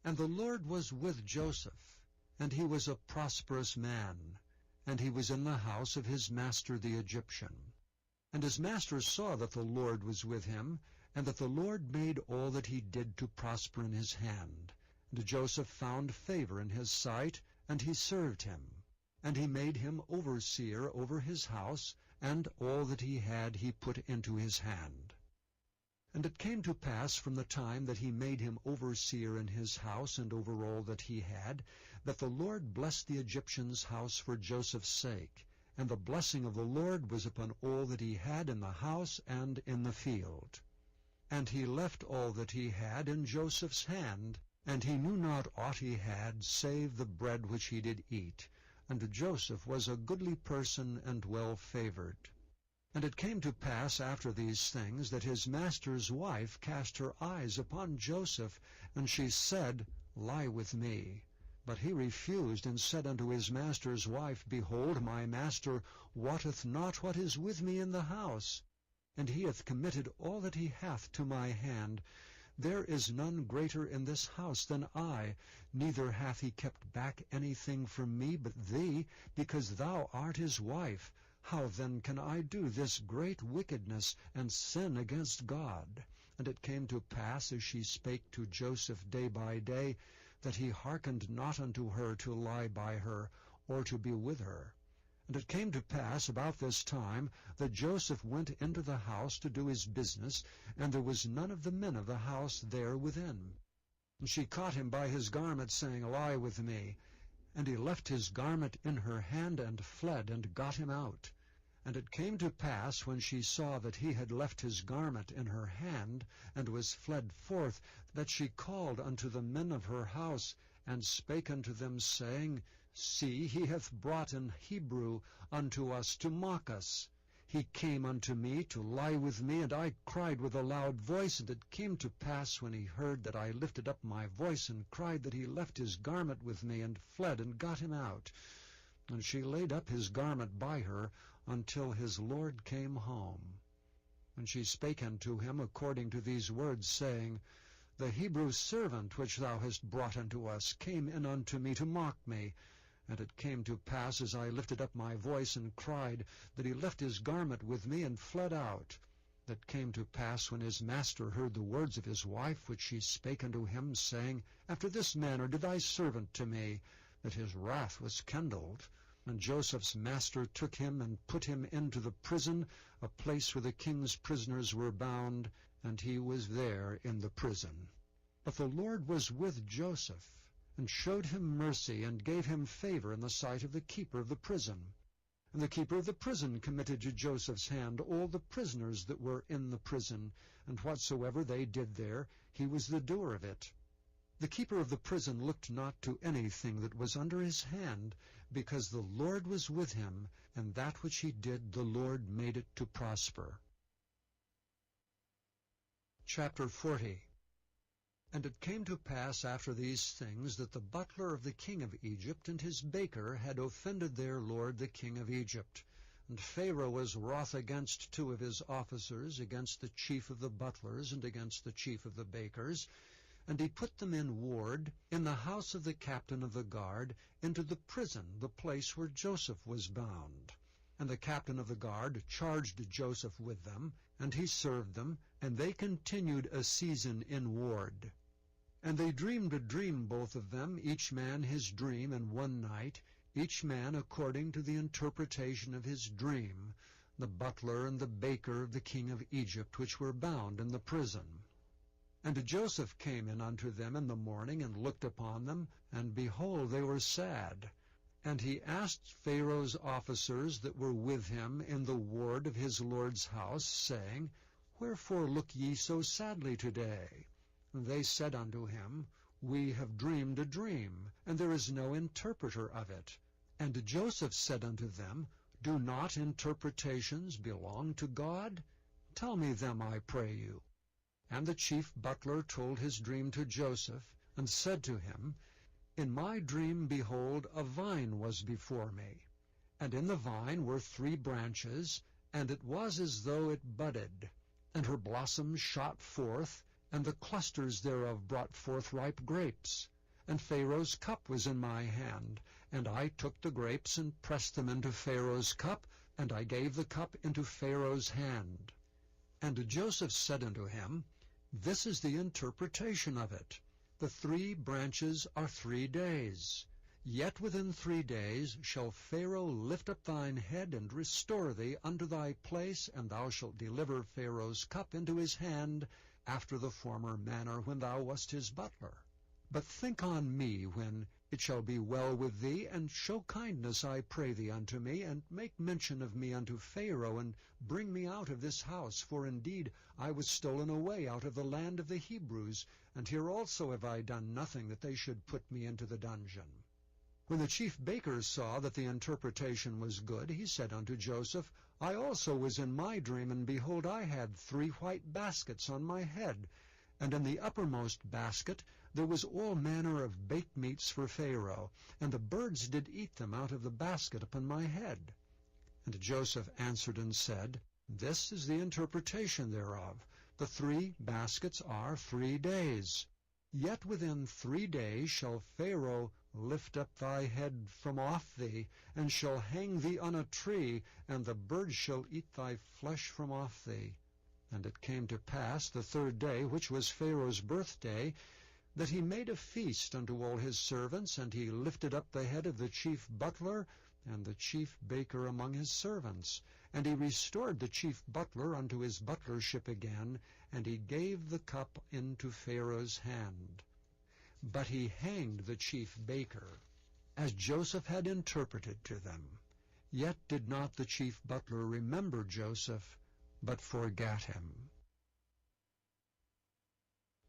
And the Lord was with Joseph, and he was a prosperous man, and he was in the house of his master the Egyptian. And his master saw that the Lord was with him, and that the Lord made all that he did to prosper in his hand. And Joseph found favor in his sight, and he served him. And he made him overseer over his house, and all that he had he put into his hand. And it came to pass from the time that he made him overseer in his house and over all that he had, that the Lord blessed the Egyptian's house for Joseph's sake. And the blessing of the Lord was upon all that he had in the house and in the field. And he left all that he had in Joseph's hand, and he knew not aught he had, save the bread which he did eat. And Joseph was a goodly person and well favored. And it came to pass after these things, that his master's wife cast her eyes upon Joseph, and she said, Lie with me. But he refused, and said unto his master's wife, Behold, my master wotteth not what is with me in the house, and he hath committed all that he hath to my hand. There is none greater in this house than I, neither hath he kept back anything from me but thee, because thou art his wife. How then can I do this great wickedness, and sin against God? And it came to pass, as she spake to Joseph day by day, that he hearkened not unto her to lie by her, or to be with her. And it came to pass about this time that Joseph went into the house to do his business, and there was none of the men of the house there within. And she caught him by his garment, saying, Lie with me. And he left his garment in her hand, and fled, and got him out. And it came to pass, when she saw that he had left his garment in her hand, and was fled forth, that she called unto the men of her house, and spake unto them, saying, See, he hath brought an Hebrew unto us to mock us. He came unto me to lie with me, and I cried with a loud voice. And it came to pass, when he heard that I lifted up my voice and cried, that he left his garment with me, and fled, and got him out. And she laid up his garment by her, until his Lord came home. And she spake unto him according to these words, saying, The Hebrew servant which thou hast brought unto us came in unto me to mock me. And it came to pass, as I lifted up my voice and cried, that he left his garment with me, and fled out. That came to pass, when his master heard the words of his wife, which she spake unto him, saying, After this manner did thy servant to me, that his wrath was kindled. And Joseph's master took him, and put him into the prison, a place where the king's prisoners were bound, and he was there in the prison. But the Lord was with Joseph, and showed him mercy, and gave him favor in the sight of the keeper of the prison. And the keeper of the prison committed to Joseph's hand all the prisoners that were in the prison, and whatsoever they did there, he was the doer of it. The keeper of the prison looked not to anything that was under his hand, because the Lord was with him, and that which he did the Lord made it to prosper. Chapter 40. And it came to pass after these things, that the butler of the king of Egypt and his baker had offended their lord the king of Egypt. And Pharaoh was wroth against two of his officers, against the chief of the butlers, and against the chief of the bakers. And he put them in ward in the house of the captain of the guard, into the prison, the place where Joseph was bound. And the captain of the guard charged Joseph with them, and he served them, and they continued a season in ward. And they dreamed a dream, both of them, each man his dream in one night, each man according to the interpretation of his dream, the butler and the baker of the king of Egypt, which were bound in the prison. And Joseph came in unto them in the morning, and looked upon them, and behold, they were sad. And he asked Pharaoh's officers that were with him in the ward of his lord's house, saying, Wherefore look ye so sadly today? And they said unto him, We have dreamed a dream, and there is no interpreter of it. And Joseph said unto them, Do not interpretations belong to God? Tell me them, I pray you. And the chief butler told his dream to Joseph, and said to him, In my dream, behold, a vine was before me. And in the vine were 3 branches, and it was as though it budded. And her blossoms shot forth, and the clusters thereof brought forth ripe grapes. And Pharaoh's cup was in my hand, and I took the grapes, and pressed them into Pharaoh's cup, and I gave the cup into Pharaoh's hand. And Joseph said unto him, This is the interpretation of it. The 3 branches are 3 days. Yet within 3 days shall Pharaoh lift up thine head, and restore thee unto thy place, and thou shalt deliver Pharaoh's cup into his hand, after the former manner when thou wast his butler. But think on me when it shall be well with thee, and show kindness, I pray thee, unto me, and make mention of me unto Pharaoh, and bring me out of this house, for indeed I was stolen away out of the land of the Hebrews, and here also have I done nothing that they should put me into the dungeon. When the chief baker saw that the interpretation was good, he said unto Joseph, I also was in my dream, and behold, I had 3 white baskets on my head, and in the uppermost basket there was all manner of baked meats for Pharaoh, and the birds did eat them out of the basket upon my head. And Joseph answered and said, This is the interpretation thereof. The 3 baskets are 3 days. Yet within 3 days shall Pharaoh lift up thy head from off thee, and shall hang thee on a tree, and the birds shall eat thy flesh from off thee. And it came to pass the 3rd day, which was Pharaoh's birthday, that he made a feast unto all his servants, and he lifted up the head of the chief butler and the chief baker among his servants. And he restored the chief butler unto his butlership again, and he gave the cup into Pharaoh's hand. But he hanged the chief baker, as Joseph had interpreted to them. Yet did not the chief butler remember Joseph, but forgat him.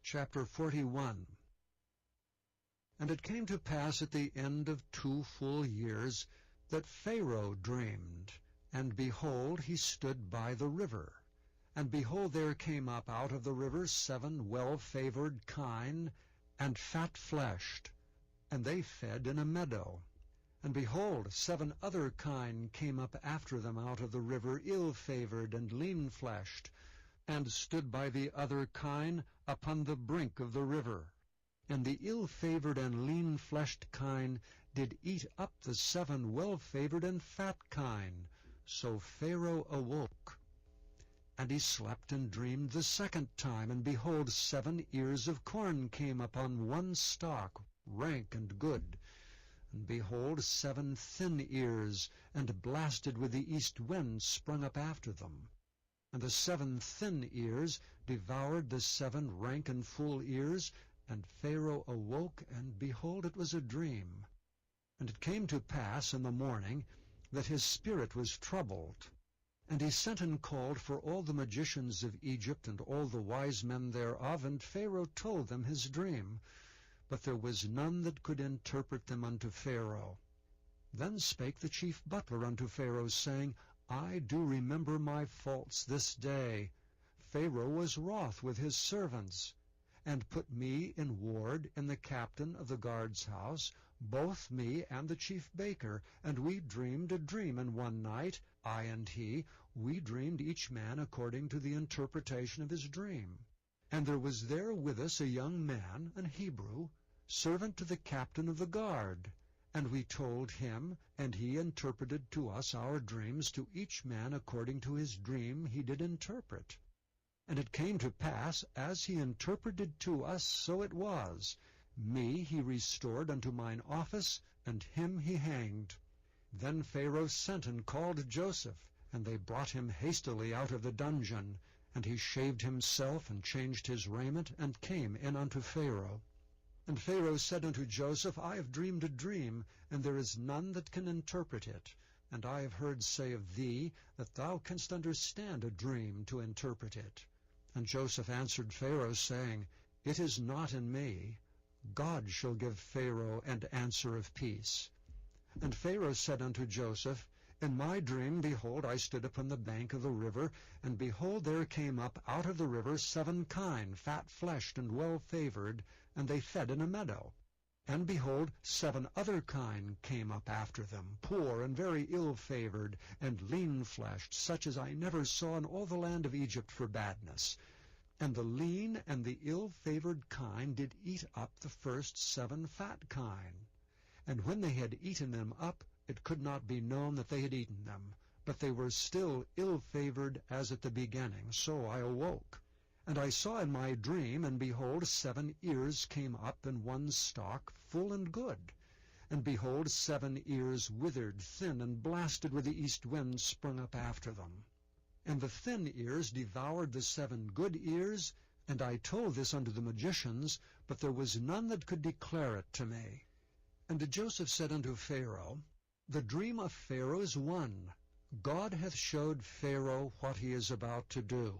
Chapter 41. And it came to pass at the end of 2 full years that Pharaoh dreamed, and behold, he stood by the river. And behold, there came up out of the river 7 well-favored kine, and fat-fleshed, and they fed in a meadow. And behold, 7 other kine came up after them out of the river, ill-favored and lean-fleshed, and stood by the other kine upon the brink of the river. And the ill-favored and lean-fleshed kine did eat up the 7 well-favored and fat kine. So Pharaoh awoke. And he slept and dreamed the 2nd time, and behold, 7 ears of corn came upon one stalk, rank and good. And behold, 7 thin ears, and blasted with the east wind, sprung up after them. And the 7 thin ears devoured the 7 rank and full ears, and Pharaoh awoke, and behold, it was a dream. And it came to pass in the morning that his spirit was troubled. And he sent and called for all the magicians of Egypt and all the wise men thereof, and Pharaoh told them his dream. But there was none that could interpret them unto Pharaoh. Then spake the chief butler unto Pharaoh, saying, I do remember my faults this day. Pharaoh was wroth with his servants, and put me in ward in the captain of the guard's house, both me and the chief baker, and we dreamed a dream in one night, I and he. We dreamed each man according to the interpretation of his dream. And there was there with us a young man, an Hebrew, servant to the captain of the guard. And we told him, and he interpreted to us our dreams, to each man according to his dream he did interpret. And it came to pass, as he interpreted to us, so it was. Me he restored unto mine office, and him he hanged. Then Pharaoh sent and called Joseph, and they brought him hastily out of the dungeon. And he shaved himself, and changed his raiment, and came in unto Pharaoh. And Pharaoh said unto Joseph, I have dreamed a dream, and there is none that can interpret it. And I have heard say of thee, that thou canst understand a dream to interpret it. And Joseph answered Pharaoh, saying, It is not in me. God shall give Pharaoh an answer of peace. And Pharaoh said unto Joseph, In my dream, behold, I stood upon the bank of the river, and behold, there came up out of the river 7 kine, fat-fleshed and well-favored, and they fed in a meadow. And behold, 7 other kine came up after them, poor and very ill-favored, and lean-fleshed, such as I never saw in all the land of Egypt for badness. And the lean and the ill-favored kine did eat up the first 7 fat kine. And when they had eaten them up, it could not be known that they had eaten them, but they were still ill-favored as at the beginning. So I awoke. And I saw in my dream, and behold, 7 ears came up in one stalk, full and good. And behold, 7 ears withered, thin, and blasted with the east wind, sprung up after them. And the thin ears devoured the 7 good ears, and I told this unto the magicians, but there was none that could declare it to me. And Joseph said unto Pharaoh, The dream of Pharaoh is one. God hath showed Pharaoh what he is about to do.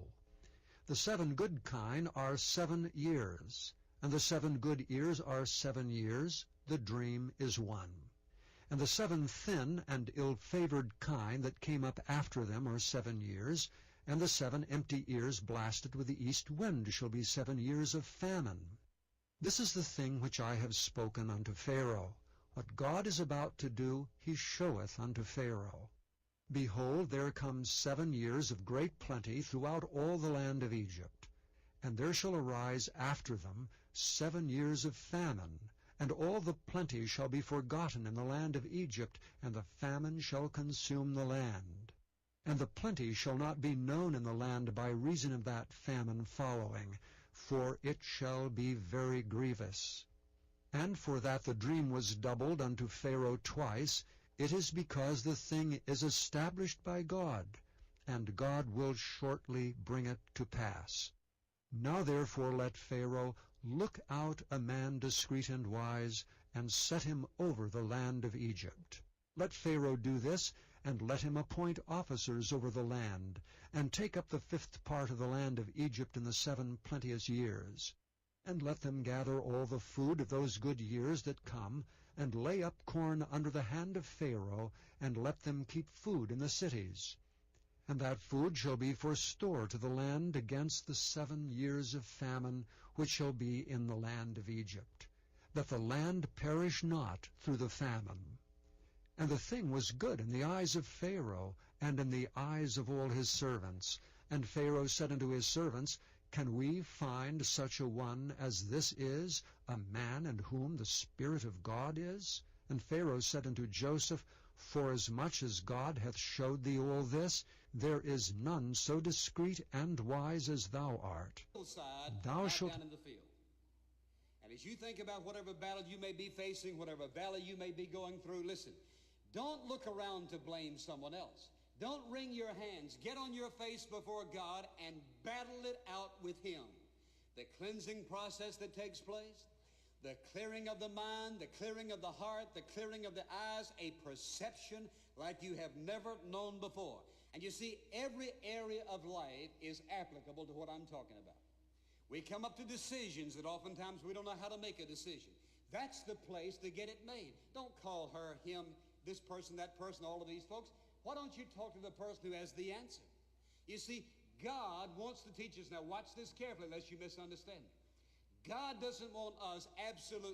The 7 good kine are 7 years, and the 7 good ears are 7 years. The dream is one. And the 7 thin and ill-favored kine that came up after them are 7 years, and the 7 empty ears blasted with the east wind shall be 7 years of famine. This is the thing which I have spoken unto Pharaoh. What God is about to do, he showeth unto Pharaoh. Behold, there come 7 years of great plenty throughout all the land of Egypt. And there shall arise after them 7 years of famine, and all the plenty shall be forgotten in the land of Egypt, and the famine shall consume the land. And the plenty shall not be known in the land by reason of that famine following, for it shall be very grievous. And for that the dream was doubled unto Pharaoh twice, it is because the thing is established by God, and God will shortly bring it to pass. Now therefore let Pharaoh look out a man discreet and wise, and set him over the land of Egypt. Let Pharaoh do this, and let him appoint officers over the land, and take up the 5th part of the land of Egypt in the 7 plenteous years. And let them gather all the food of those good years that come, and lay up corn under the hand of Pharaoh, and let them keep food in the cities. And that food shall be for store to the land against the 7 years of famine which shall be in the land of Egypt, that the land perish not through the famine. And the thing was good in the eyes of Pharaoh, and in the eyes of all his servants. And Pharaoh said unto his servants, Can we find such a one as this is, a man in whom the Spirit of God is? And Pharaoh said unto Joseph, Forasmuch as God hath showed thee all this, there is none so discreet and wise as thou art. Thou shalt... down in the field. And as you think about whatever battle you may be facing, whatever valley you may be going through, listen, don't look around to blame someone else. Don't wring your hands. Get on your face before God and battle it out with Him. The cleansing process that takes place, the clearing of the mind, the clearing of the heart, the clearing of the eyes, a perception like you have never known before. And you see, every area of life is applicable to what I'm talking about. We come up to decisions that oftentimes we don't know how to make a decision. That's the place to get it made. Don't call her, him, this person, that person, all of these folks. Why don't you talk to the person who has the answer? You see, God wants to teach us. Now watch this carefully lest you misunderstand. God doesn't want us absolute